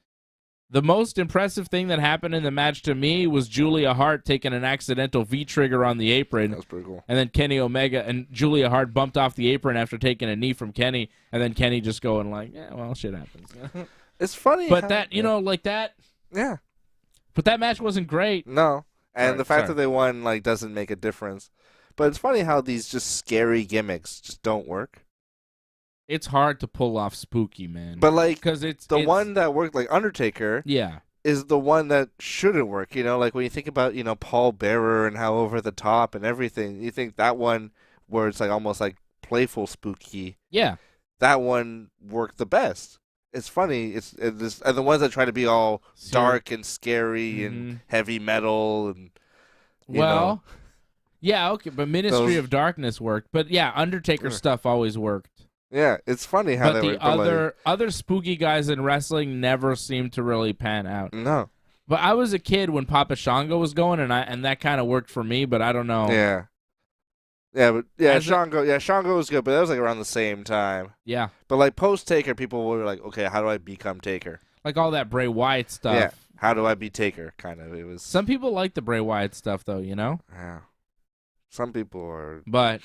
The most impressive thing that happened in the match to me was Julia Hart taking an accidental V-trigger on the apron. That was pretty cool. And then Kenny Omega and Julia Hart bumped off the apron after taking a knee from Kenny. And then Kenny just going like, yeah, well, shit happens. It's funny. But that, like that. Yeah. But that match wasn't great. No. And the fact that they won like doesn't make a difference. But it's funny how these just scary gimmicks just don't work. It's hard to pull off spooky, man. But like, because it's one that worked, like Undertaker. Yeah. Is the one that shouldn't work. You know, like when you think about Paul Bearer and how over the top and everything, you think that one where it's like almost like playful spooky. Yeah. That one worked the best. It's funny. It's and the ones that try to be all dark and scary and heavy metal and you know. Yeah, okay, but Ministry of Darkness worked. But yeah, Undertaker stuff always worked. Yeah, it's funny how but they the other spooky guys in wrestling never seemed to really pan out. No. But I was a kid when Papa Shango was going, and that kind of worked for me. But I don't know. Yeah. Shango was good, but that was like around the same time. Yeah. But like post Taker, people were like, okay, how do I become Taker? Like all that Bray Wyatt stuff. Yeah. How do I be Taker? Kind of. It was. Some people like the Bray Wyatt stuff, though. Yeah. Some people are. But.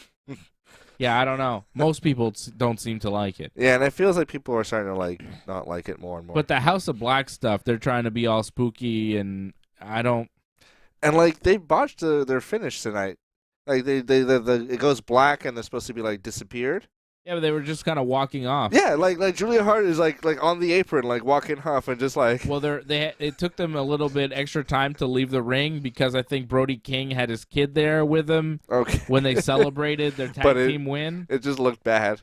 Yeah, I don't know. Most people don't seem to like it. Yeah, and it feels like people are starting to not like it more and more. But the House of Black stuff, they're trying to be all spooky, and I don't. And like they botched their finish tonight. Like it goes black, and they're supposed to be like disappeared. Yeah, but they were just kind of walking off. Yeah, like Julia Hart is like on the apron, like walking off, and just like. Well, it took them a little bit extra time to leave the ring because I think Brody King had his kid there with him. Okay. When they celebrated their tag team win. It just looked bad.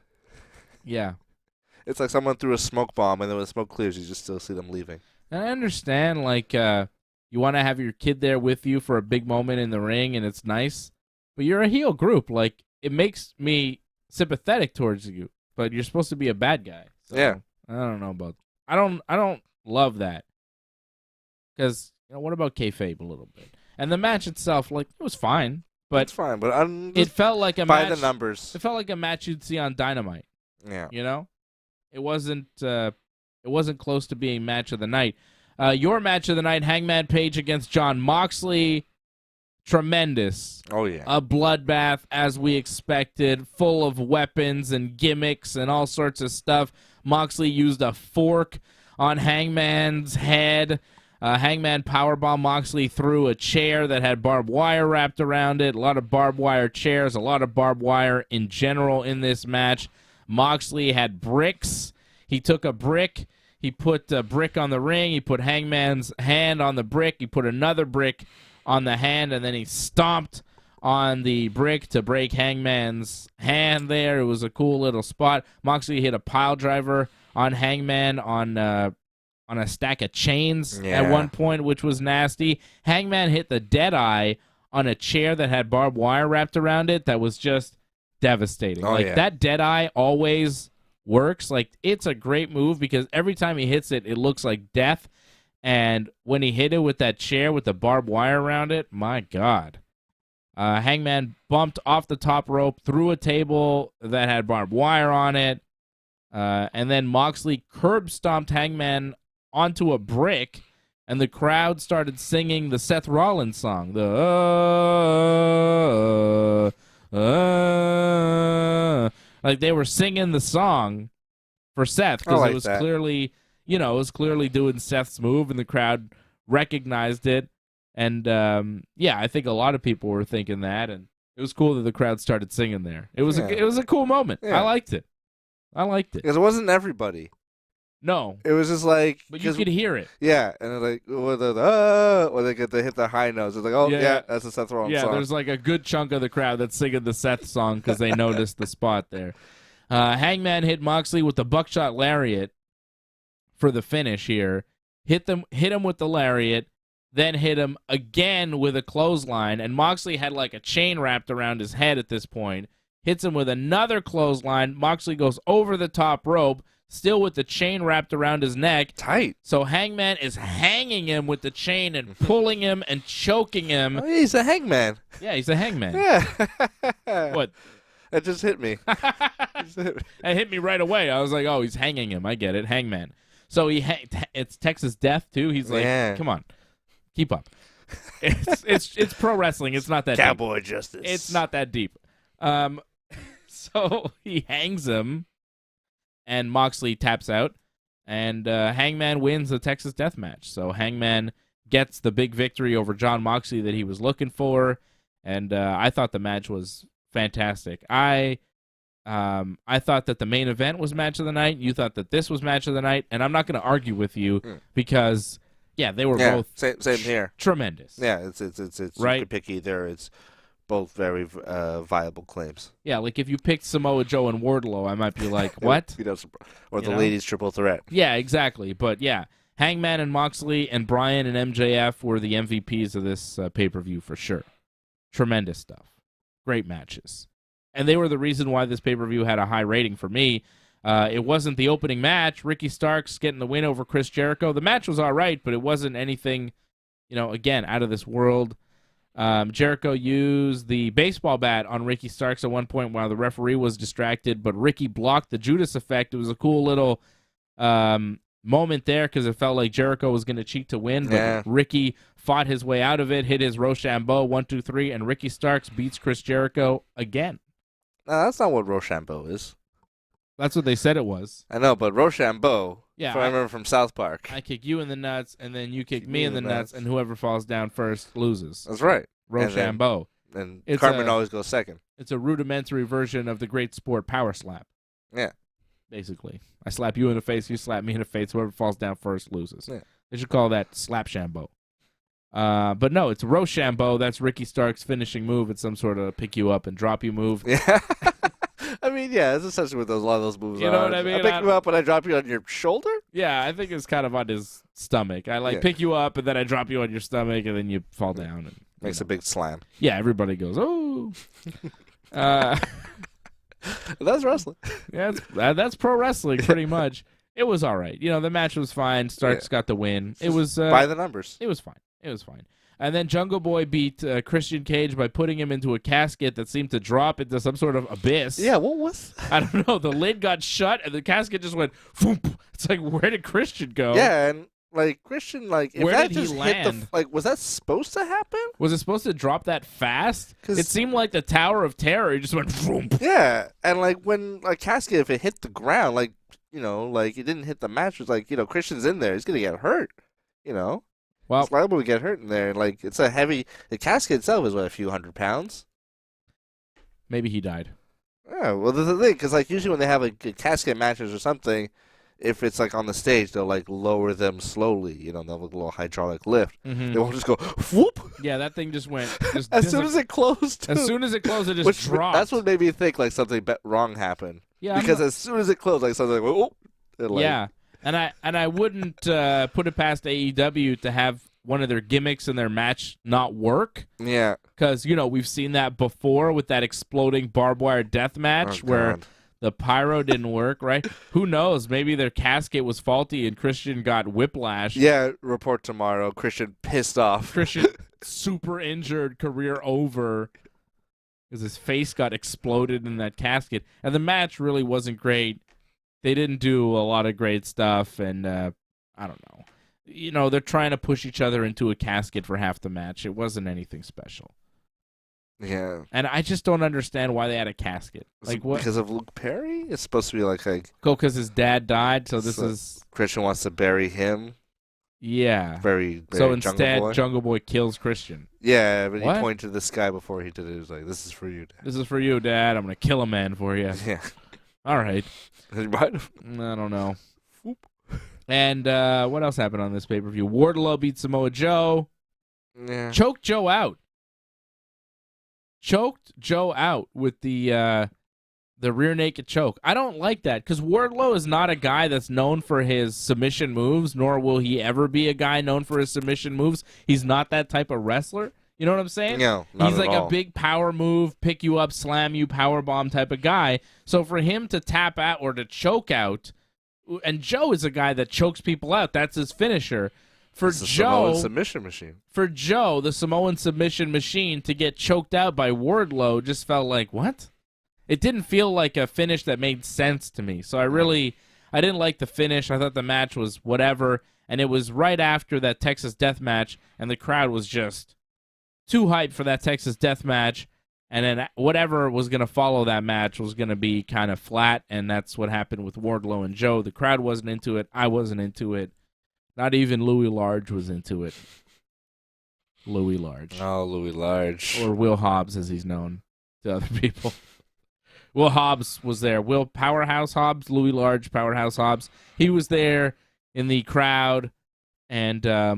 Yeah. It's like someone threw a smoke bomb, and then when the smoke clears, you just still see them leaving. And I understand, you want to have your kid there with you for a big moment in the ring, and it's nice, but you're a heel group. Like, it makes me sympathetic towards you, but you're supposed to be a bad guy. So yeah. I don't know about. I don't love that. Because, what about kayfabe a little bit? And the match itself, like, it was fine. But it's fine, but it felt like a by match. the numbers. It felt like a match you'd see on Dynamite. Yeah. It wasn't close to being match of the night. Your match of the night, Hangman Page against Jon Moxley. Tremendous. Oh, yeah. A bloodbath, as we expected, full of weapons and gimmicks and all sorts of stuff. Moxley used a fork on Hangman's head. Hangman powerbomb Moxley through a chair that had barbed wire wrapped around it. A lot of barbed wire chairs, a lot of barbed wire in general in this match. Moxley had bricks. He took a brick. He put a brick on the ring. He put Hangman's hand on the brick. He put another brick on the hand, and then he stomped on the brick to break Hangman's hand there. It was a cool little spot. Moxley hit a pile driver on Hangman on a stack of chains at one point, which was nasty. Hangman hit the Deadeye on a chair that had barbed wire wrapped around it. That was just devastating. That Deadeye always works. Like, it's a great move because every time he hits it, it looks like death. And when he hit it with that chair with the barbed wire around it, my God. Hangman bumped off the top rope through a table that had barbed wire on it. And then Moxley curb stomped Hangman onto a brick, and the crowd started singing the Seth Rollins song. Like, they were singing the song for Seth because it was clearly, it was clearly doing Seth's move, and the crowd recognized it. And I think a lot of people were thinking that, and it was cool that the crowd started singing there. It was a cool moment. Yeah. I liked it Because it wasn't everybody. No. It was just like... But you could hear it. Yeah, and like, when they get to hit the high notes, it's like, that's a Seth Rollins song. Yeah, there's like a good chunk of the crowd that's singing the Seth song because they noticed the spot there. Hangman hit Moxley with the buckshot lariat for the finish here. Hit him with the lariat, then hit him again with a clothesline, and Moxley had like a chain wrapped around his head at this point. Hits him with another clothesline. Moxley goes over the top rope, still with the chain wrapped around his neck. Tight. So Hangman is hanging him with the chain and pulling him and choking him. Oh, he's a hangman. Yeah, he's a hangman. Yeah. What? It just hit me. It hit me right away. I was like, oh, he's hanging him. I get it. Hangman. So it's Texas Death, too. He's like, come on. Keep up. It's pro wrestling. It's not that Cowboy deep. Justice. It's not that deep. So he hangs him, and Moxley taps out, and Hangman wins the Texas Death Match. So Hangman gets the big victory over Jon Moxley that he was looking for, and I thought the match was fantastic. I thought that the main event was match of the night. You thought that this was match of the night, and I'm not going to argue with you because they were both same here. Tremendous. Yeah, it's right? You could pick either. It's both very viable claims. Yeah, like if you picked Samoa Joe and Wardlow, I might be like, what? Or the ladies triple threat. Yeah, exactly. But yeah, Hangman and Moxley and Bryan and MJF were the MVPs of this pay-per-view for sure. Tremendous stuff. Great matches. And they were the reason why this pay-per-view had a high rating for me. It wasn't the opening match. Ricky Starks getting the win over Chris Jericho. The match was all right, but it wasn't anything, again, out of this world. Jericho used the baseball bat on Ricky Starks at one point while the referee was distracted, but Ricky blocked the Judas effect. It was a cool little moment there because it felt like Jericho was going to cheat to win, but Ricky fought his way out of it, hit his Rochambeau, 1, 2, 3, and Ricky Starks beats Chris Jericho again. No, that's not what Rochambeau is. That's what they said it was. I know, but Rochambeau, I remember from South Park. I kick you in the nuts, and then you kick me in the nuts, and whoever falls down first loses. That's right. Rochambeau. And Carmen always goes second. It's a rudimentary version of the great sport power slap. Yeah. Basically. I slap you in the face, you slap me in the face, whoever falls down first loses. Yeah. They should call that Slapshambeau. But no, it's Rochambeau. That's Ricky Stark's finishing move. It's some sort of pick you up and drop you move. Yeah. I mean, yeah, it's essentially what a lot of those moves are. You know what I mean? I pick you up and I drop you on your shoulder? Yeah, I think it's kind of on his stomach. I pick you up and then I drop you on your stomach and then you fall down. And makes a big slam. Yeah, everybody goes, oh. That's wrestling. Yeah, that's pro wrestling pretty much. It was all right. The match was fine. Starks got the win. It was by the numbers. It was fine. And then Jungle Boy beat Christian Cage by putting him into a casket that seemed to drop into some sort of abyss. Yeah, what was? I don't know. The lid got shut, and the casket just went. Foomp. It's like, where did Christian go? Yeah, and Christian, if where that did just he hit land? was that supposed to happen? Was it supposed to drop that fast? It seemed like the Tower of Terror. It just went. Foomp. Yeah, and when a casket, if it hit the ground, it didn't hit the mattress. Christian's in there. He's gonna get hurt. Well, it's liable to get hurt in there. It's a heavy. The casket itself is a few hundred pounds. Maybe he died. Yeah, well, there's the thing, because usually when they have casket matches or something, if it's on the stage, they'll lower them slowly. They'll have a little hydraulic lift. Mm-hmm. They won't just go whoop. Yeah, that thing just went. As soon as it closed. As soon as it closed, it just dropped. That's what made me think something wrong happened. Yeah, because as soon as it closed, something went, oh. Yeah. And I wouldn't put it past AEW to have one of their gimmicks in their match not work. Yeah. Because, we've seen that before with that exploding barbed wire death match where the pyro didn't work, right? Who knows? Maybe their casket was faulty and Christian got whiplash. Yeah, report tomorrow. Christian pissed off. Christian super injured, career over. Because his face got exploded in that casket. And the match really wasn't great. They didn't do a lot of great stuff, and I don't know. They're trying to push each other into a casket for half the match. It wasn't anything special. Yeah. And I just don't understand why they had a casket. What? Because of Luke Perry? It's supposed to be because his dad died, so this is... Christian wants to bury him. Yeah. Very so instead, Jungle Boy kills Christian. Yeah, but he pointed to the sky before he did it. He was like, this is for you, Dad. This is for you, Dad. I'm going to kill a man for you. Yeah. All right. He might have. I don't know. And what else happened on this pay-per-view? Wardlow beat Samoa Joe. Yeah. Choked Joe out. Choked Joe out with the rear naked choke. I don't like that because Wardlow is not a guy that's known for his submission moves, nor will he ever be a guy known for his submission moves. He's not that type of wrestler. You know what I'm saying? No, not He's at all. A big power move, pick you up, slam you, power bomb type of guy. So for him to tap out or to choke out, and Joe is a guy that chokes people out. That's his finisher. For Joe, Samoan submission machine. For Joe, the Samoan submission machine, to get choked out by Wardlow just felt like, what? It didn't feel like a finish that made sense to me. So I didn't like the finish. I thought the match was whatever. And it was right after that Texas death match, and the crowd was just too hyped for that Texas death match. And then whatever was going to follow that match was going to be kind of flat, and that's what happened with Wardlow and Joe. The crowd wasn't into it. I wasn't into it. Not even Louis Large was into it. Louis Large. Oh, Louis Large. Or Will Hobbs, as he's known to other people. Will Hobbs was there. Will Powerhouse Hobbs, Louis Large, Powerhouse Hobbs. He was there in the crowd, and I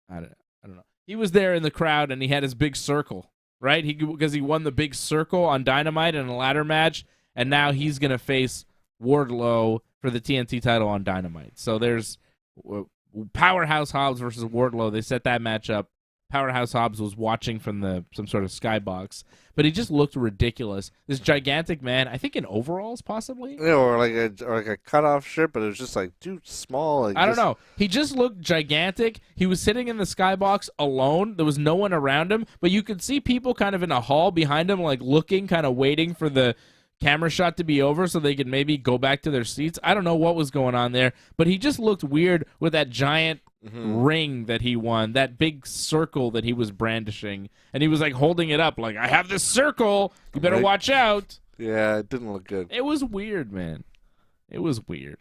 don't know. He was there in the crowd, and he had his big circle, right? Because he won the big circle on Dynamite in a ladder match, and now he's going to face Wardlow for the TNT title on Dynamite. So there's Powerhouse Hobbs versus Wardlow. They set that match up. Powerhouse Hobbs was watching from some sort of skybox, but he just looked ridiculous. This gigantic man, I think in overalls possibly. Yeah, or like a cutoff shirt, but it was just too small. I don't know. He just looked gigantic. He was sitting in the skybox alone. There was no one around him, but you could see people kind of in a hall behind him, looking, kind of waiting for the camera shot to be over so they could maybe go back to their seats. I don't know what was going on there, but he just looked weird with that giant ring that he won, that big circle that he was brandishing, and he was holding it up I have this circle, you better watch out. Yeah, it didn't look good. It was weird, man. It was weird.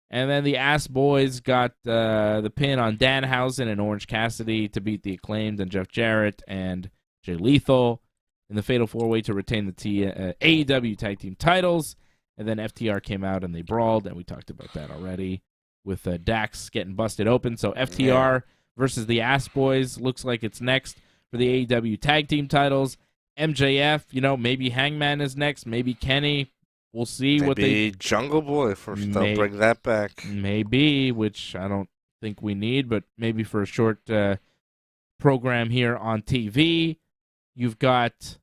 And then the Ass Boys got the pin on Danhausen and Orange Cassidy to beat the Acclaimed and Jeff Jarrett and Jay Lethal in the Fatal 4-Way to retain the AEW Tag Team titles. And then FTR came out and they brawled, and we talked about that already, with Dax getting busted open. So FTR versus the Ass Boys looks like it's next for the AEW Tag Team titles. MJF, maybe Hangman is next, maybe Kenny. We'll see what they... Maybe Jungle Boy first. They'll bring that back. Maybe, which I don't think we need, but maybe for a short program here on TV. You've got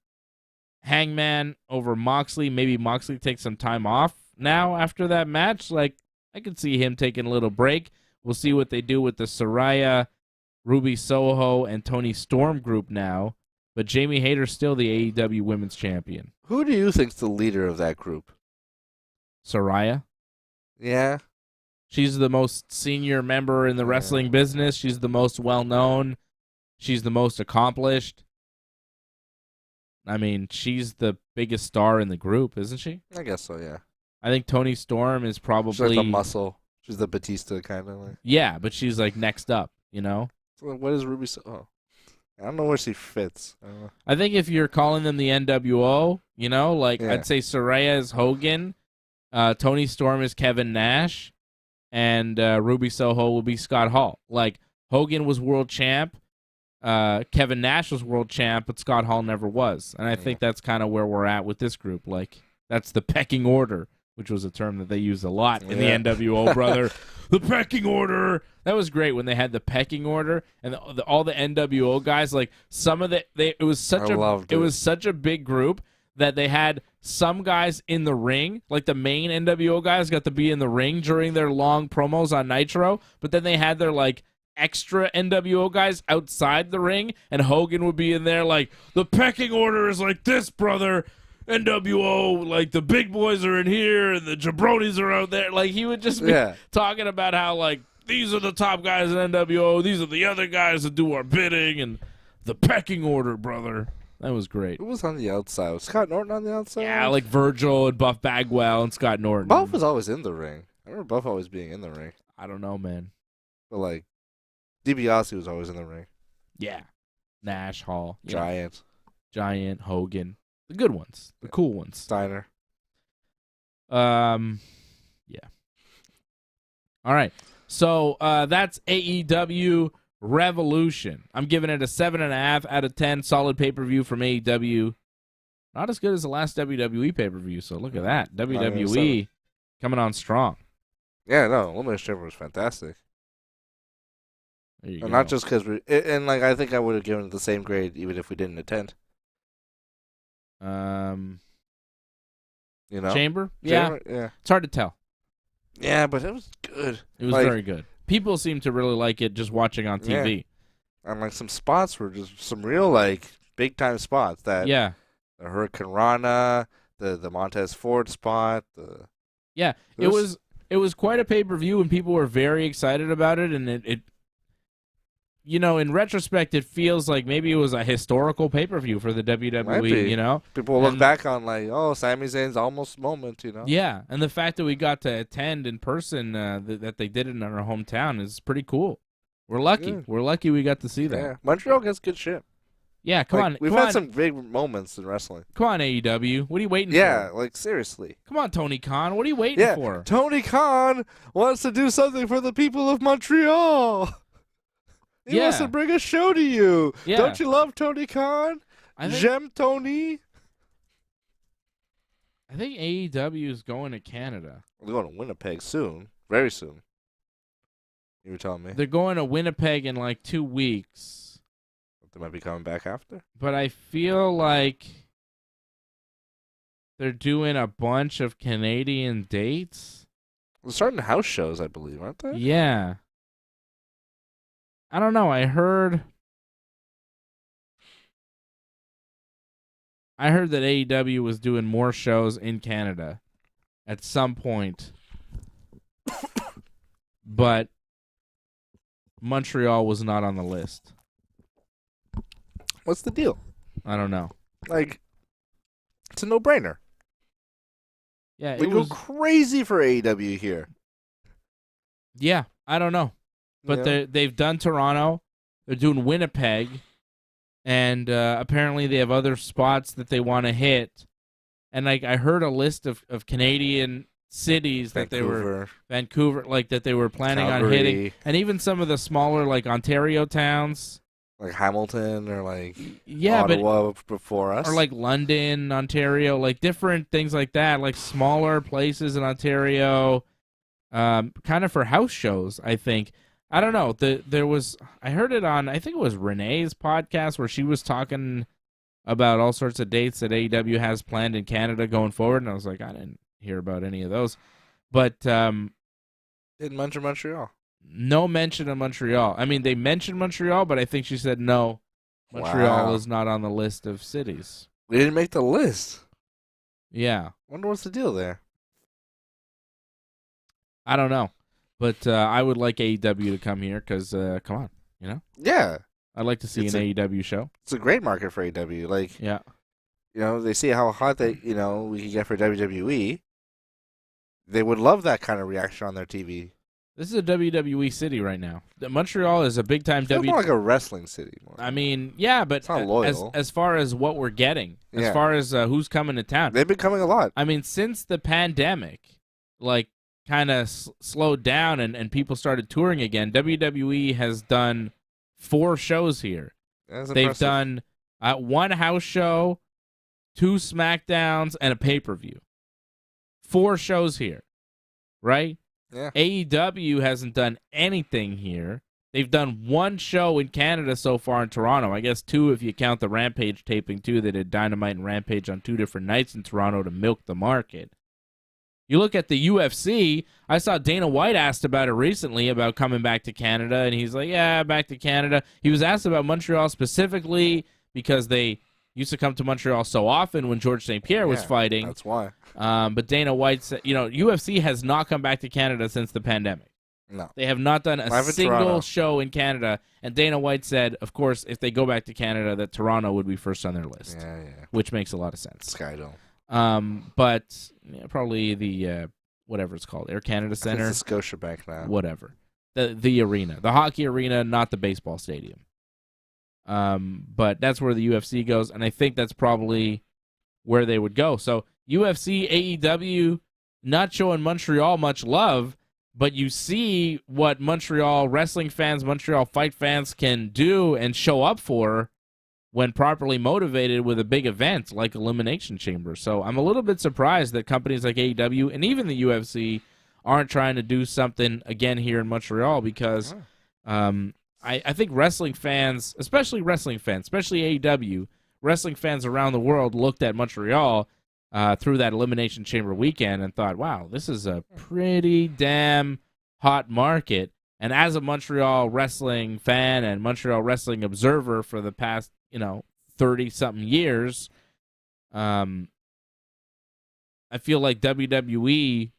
Hangman over Moxley. Maybe Moxley takes some time off now after that match. Like, I could see him taking a little break. We'll see what they do with the Saraya, Ruby Soho, and Toni Storm group now. But Jamie Hayter's still the AEW Women's Champion. Who do you think's the leader of that group? Saraya. Yeah. She's the most senior member in the wrestling business. She's the most well-known. She's the most accomplished. I mean, she's the biggest star in the group, isn't she? I guess so, yeah. I think Toni Storm is probably... She's like the muscle. She's the Batista kind of. Like. Yeah, but she's like next up, you know? So what is Ruby Soho? I don't know where she fits. I think if you're calling them the NWO, you know, like I'd say Saraya is Hogan, Toni Storm is Kevin Nash, and Ruby Soho will be Scott Hall. Like, Hogan was world champ, Kevin Nash was world champ, but Scott Hall never was. And I think that's kind of where we're at with this group. Like, that's the pecking order, which was a term that they used a lot in the NWO, brother. The pecking order. That was great when they had the pecking order and all the NWO guys. Like, some of it was such a big group that they had some guys in the ring, like the main NWO guys got to be in the ring during their long promos on Nitro, but then they had their like extra NWO guys outside the ring, and Hogan would be in there like, the pecking order is like this, brother. NWO, like the big boys are in here and the jabronis are out there. Like, he would just be talking about how, like, these are the top guys in NWO, these are the other guys that do our bidding, and the pecking order, brother. That was great. Who was on the outside? Was Scott Norton on the outside? Yeah, like Virgil and Buff Bagwell and Scott Norton. Buff was always in the ring. I remember Buff always being in the ring. I don't know, man. But, like, DiBiase was always in the ring. Yeah. Nash, Hall. Giant, Hogan. The good ones. The cool ones. Steiner. Yeah. All right. So that's AEW Revolution. I'm giving it a 7.5 out of 10. Solid pay-per-view from AEW. Not as good as the last WWE pay-per-view, so look at that. WWE coming on strong. Yeah, no, Elimination Chamber was fantastic. And not just because I think I would have given it the same grade even if we didn't attend. You know? Chamber? Yeah. It's hard to tell. Yeah, but it was good. It was very good. People seem to really like it just watching on TV. Yeah. And like some spots were just some real like big time spots that the Hurricane Rana, the Montez Ford spot, it was quite a pay-per-view and people were very excited about it, and it you know, in retrospect, it feels like maybe it was a historical pay-per-view for the WWE, you know? People look back on, like, oh, Sami Zayn's almost moment, you know? Yeah, and the fact that we got to attend in person, that they did it in our hometown is pretty cool. We're lucky. Yeah. We're lucky we got to see that. Yeah, Montreal gets good shit. Yeah, come on. We've had some big moments in wrestling. Come on, AEW. What are you waiting for? Yeah, like, seriously. Come on, Tony Khan. What are you waiting for? Tony Khan wants to do something for the people of Montreal. He wants to bring a show to you. Yeah. Don't you love Tony Khan? J'aime Tony. I think AEW is going to Canada. They're going to Winnipeg soon. Very soon. You were telling me. They're going to Winnipeg in like 2 weeks. They might be coming back after. But I feel like they're doing a bunch of Canadian dates. They're starting house shows, I believe, aren't they? Yeah. I don't know. I heard that AEW was doing more shows in Canada at some point, but Montreal was not on the list. What's the deal? I don't know. Like, it's a no-brainer. Yeah, we go crazy for AEW here. Yeah, I don't know. But they've done Toronto, they're doing Winnipeg, and apparently they have other spots that they want to hit. And like I heard a list of Canadian cities that they were like that they were planning on hitting, and even some of the smaller like Ontario towns, like Hamilton or like Ottawa before us, or like London, Ontario, like different things like that, like smaller places in Ontario, kind of for house shows, I think. I don't know. I heard it on, I think it was Renee's podcast where she was talking about all sorts of dates that AEW has planned in Canada going forward, and I was like, I hear about any of those. But Didn't mention Montreal. No mention of Montreal. I mean, they mentioned Montreal, but I think she said no. Montreal is not on the list of cities. We didn't make the list. Yeah. Wonder what's the deal there. I don't know. But I would like AEW to come here because, come on, you know? Yeah. I'd like to see an AEW show. It's a great market for AEW. Like, yeah. You know, they see how hot we can get for WWE. They would love that kind of reaction on their TV. This is a WWE city right now. Montreal is a big-time WWE. It's more like a wrestling city. More. I mean, yeah, but it's not loyal. As far as what we're getting, as far as who's coming to town. They've been coming a lot. I mean, since the pandemic, like, kind of slowed down and people started touring again, WWE has done 4 shows here. That's They've impressive. done 1 house show, 2 Smackdowns, and a pay-per-view. 4 shows here, right? Yeah. AEW hasn't done anything here. They've done 1 show in Canada so far in Toronto. I guess 2 if you count the Rampage taping, too. They did Dynamite and Rampage on 2 different nights in Toronto to milk the market. You look at the UFC, I saw Dana White asked about it recently, about coming back to Canada, and he's like, yeah, back to Canada. He was asked about Montreal specifically because they used to come to Montreal so often when George St. Pierre was fighting. That's why. But Dana White said, UFC has not come back to Canada since the pandemic. No. They have not done a single show in Canada. And Dana White said, of course, if they go back to Canada, that Toronto would be first on their list. Yeah. Which makes a lot of sense. Skydome. But probably the, whatever it's called, Air Canada Center. It's the Scotiabank now. Whatever. The arena. The hockey arena, not the baseball stadium. But that's where the UFC goes, and I think that's probably where they would go. So UFC, AEW, not showing Montreal much love, but you see what Montreal wrestling fans, Montreal fight fans can do and show up for when properly motivated with a big event like Elimination Chamber. So I'm a little bit surprised that companies like AEW and even the UFC aren't trying to do something again here in Montreal because I think wrestling fans, especially AEW, wrestling fans around the world looked at Montreal through that Elimination Chamber weekend and thought, wow, this is a pretty damn hot market. And as a Montreal wrestling fan and Montreal wrestling observer for the past, 30-something years, I feel like WWE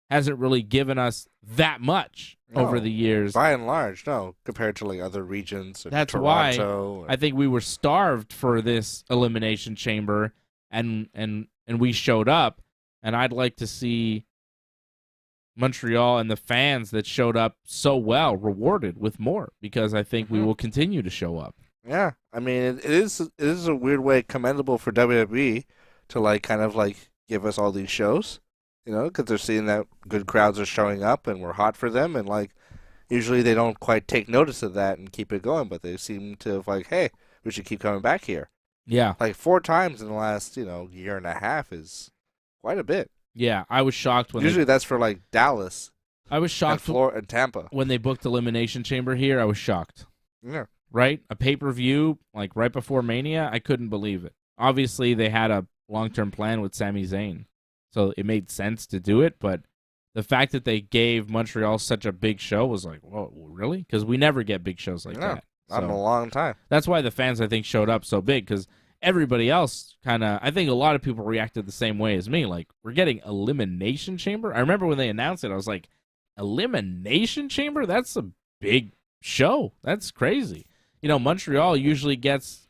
hasn't really given us that much over the years. By and large, no, compared to like other regions. That's Toronto, why I think we were starved for this Elimination Chamber, and we showed up, and I'd like to see Montreal and the fans that showed up so well rewarded with more, because I think we will continue to show up. Yeah, I mean, it is a weird way commendable for WWE to like kind of like give us all these shows. Because they're seeing that good crowds are showing up and we're hot for them. And, like, usually they don't quite take notice of that and keep it going. But they seem to have, like, hey, we should keep coming back here. Yeah. Like, 4 times in the last, year and a half is quite a bit. Yeah, I was shocked when usually that's for, like, Dallas. I was shocked and Tampa. When they booked Elimination Chamber here, I was shocked. Yeah. Right? A pay-per-view, like, right before Mania, I couldn't believe it. Obviously, they had a long-term plan with Sami Zayn. So it made sense to do it, but the fact that they gave Montreal such a big show was like, whoa, really? Because we never get big shows like that. Not in a long time. That's why the fans, I think, showed up so big, because everybody else I think a lot of people reacted the same way as me. Like, we're getting Elimination Chamber? I remember when they announced it, I was like, Elimination Chamber? That's a big show. That's crazy. Montreal usually gets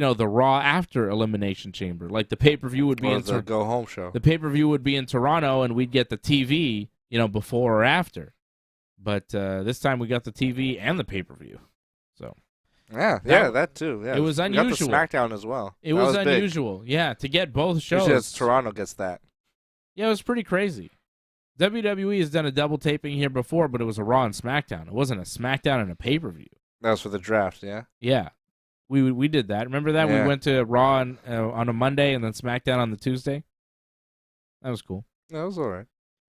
the Raw after Elimination Chamber. Like the pay-per-view would be the go-home show. The pay-per-view would be in Toronto, and we'd get the TV, before or after. But this time we got the TV and the pay-per-view. So that too. Yeah, it was unusual. We got the SmackDown as well. It was unusual. Big. Yeah, to get both shows. Usually Toronto gets that. Yeah, it was pretty crazy. WWE has done a double taping here before, but it was a Raw and SmackDown. It wasn't a SmackDown and a pay-per-view. That was for the draft, yeah? Yeah. We did that. Remember that? Yeah. We went to Raw on a Monday and then SmackDown on the Tuesday. That was cool. That was all right.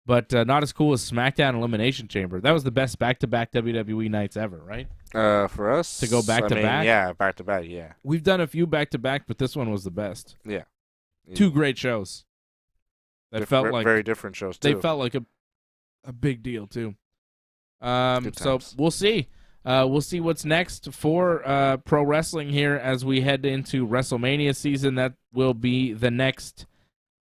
But not as cool as SmackDown Elimination Chamber. That was the best back-to-back WWE nights ever, right? For us? To go back-to-back? Yeah, back-to-back, yeah. We've done a few back-to-back, but this one was the best. Yeah. 2 great shows. that felt like very different shows too. They felt like a big deal too. So we'll see. We'll see what's next for pro wrestling here as we head into WrestleMania season. That will be the next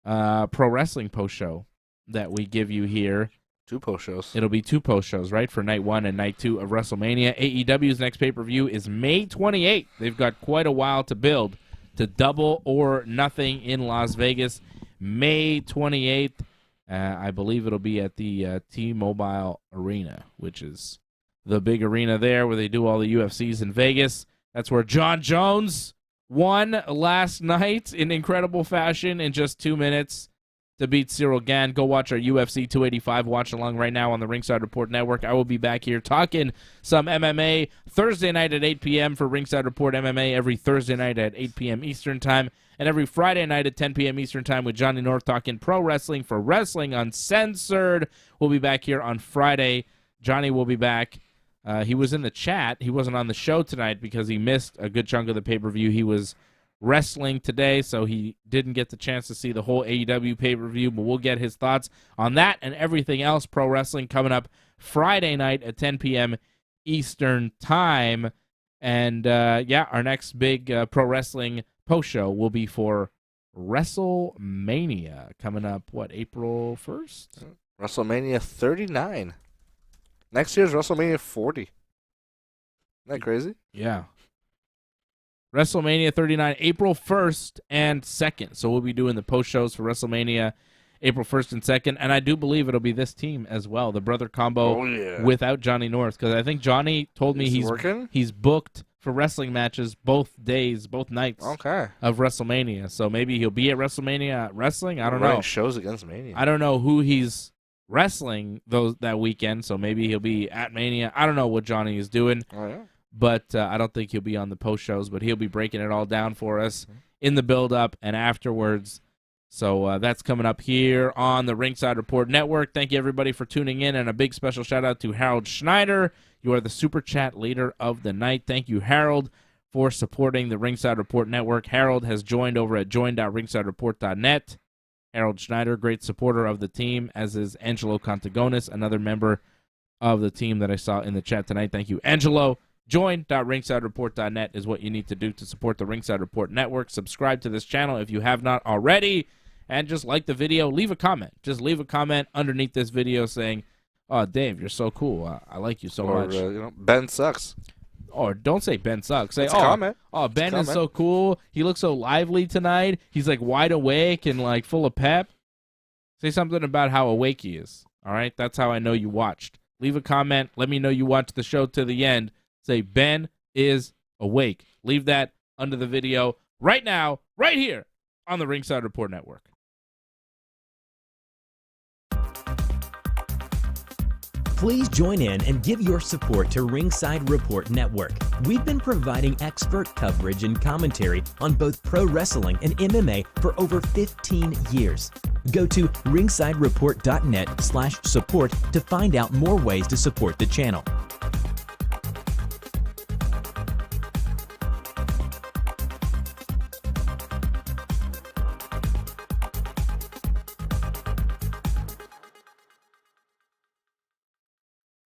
pro wrestling post show that we give you here. 2 post shows. It'll be 2 post shows, right, for night 1 and night 2 of WrestleMania. AEW's next pay-per-view is May 28th. They've got quite a while to build to Double or Nothing in Las Vegas. May 28th. I believe it'll be at the T-Mobile Arena, which is the big arena there where they do all the UFCs in Vegas. That's where John Jones won last night in incredible fashion in just 2 minutes to beat Cyril Gane. Go watch our UFC 285 watch along right now on the Ringside Report Network. I will be back here talking some MMA Thursday night at 8 p.m. for Ringside Report MMA every Thursday night at 8 p.m. Eastern Time, and every Friday night at 10 p.m. Eastern Time with Johnny North talking pro wrestling for Wrestling Uncensored. We'll be back here on Friday. Johnny will be back. He was in the chat. He wasn't on the show tonight because he missed a good chunk of the pay-per-view. He was wrestling today, so he didn't get the chance to see the whole AEW pay-per-view, but we'll get his thoughts on that and everything else pro wrestling coming up Friday night at 10 p.m. Eastern Time. And, our next big pro wrestling post-show will be for WrestleMania coming up, April 1st? WrestleMania 39. Next year's WrestleMania 40. Isn't that crazy? Yeah. WrestleMania 39, April 1st and 2nd. So we'll be doing the post shows for WrestleMania April 1st and 2nd. And I do believe it'll be this team as well, the Brother Combo without Johnny North. Because I think Johnny told me he's booked for wrestling matches both nights of WrestleMania. So maybe he'll be at WrestleMania wrestling. I don't know. Shows against Mania. I don't know who he's wrestling that weekend. So maybe he'll be at Mania. I don't know what Johnny is doing. Oh, yeah. But I don't think he'll be on the post shows, but he'll be breaking it all down for us in the build-up and afterwards. So that's coming up here on the Ringside Report Network. Thank you, everybody, for tuning in, and a big special shout-out to Harold Schneider. You are the Super Chat leader of the night. Thank you, Harold, for supporting the Ringside Report Network. Harold has joined over at join.ringsidereport.net. Harold Schneider, great supporter of the team, as is Angelo Contagonis, another member of the team that I saw in the chat tonight. Thank you, Angelo. Join.ringsidereport.net is what you need to do to support the Ringside Report Network. Subscribe to this channel if you have not already. And just like the video, leave a comment. Just leave a comment underneath this video saying, "Oh, Dave, you're so cool. I like you so much." Ben sucks. Or don't say Ben sucks. Say, comment. Oh, Ben is so cool. He looks so lively tonight. He's like wide awake and like full of pep. Say something about how awake he is. All right? That's how I know you watched. Leave a comment. Let me know you watched the show to the end. Say, Ben is awake. Leave that under the video right now, right here on the Ringside Report Network. Please join in and give your support to Ringside Report Network. We've been providing expert coverage and commentary on both pro wrestling and MMA for over 15 years. Go to ringsidereport.net/support to find out more ways to support the channel.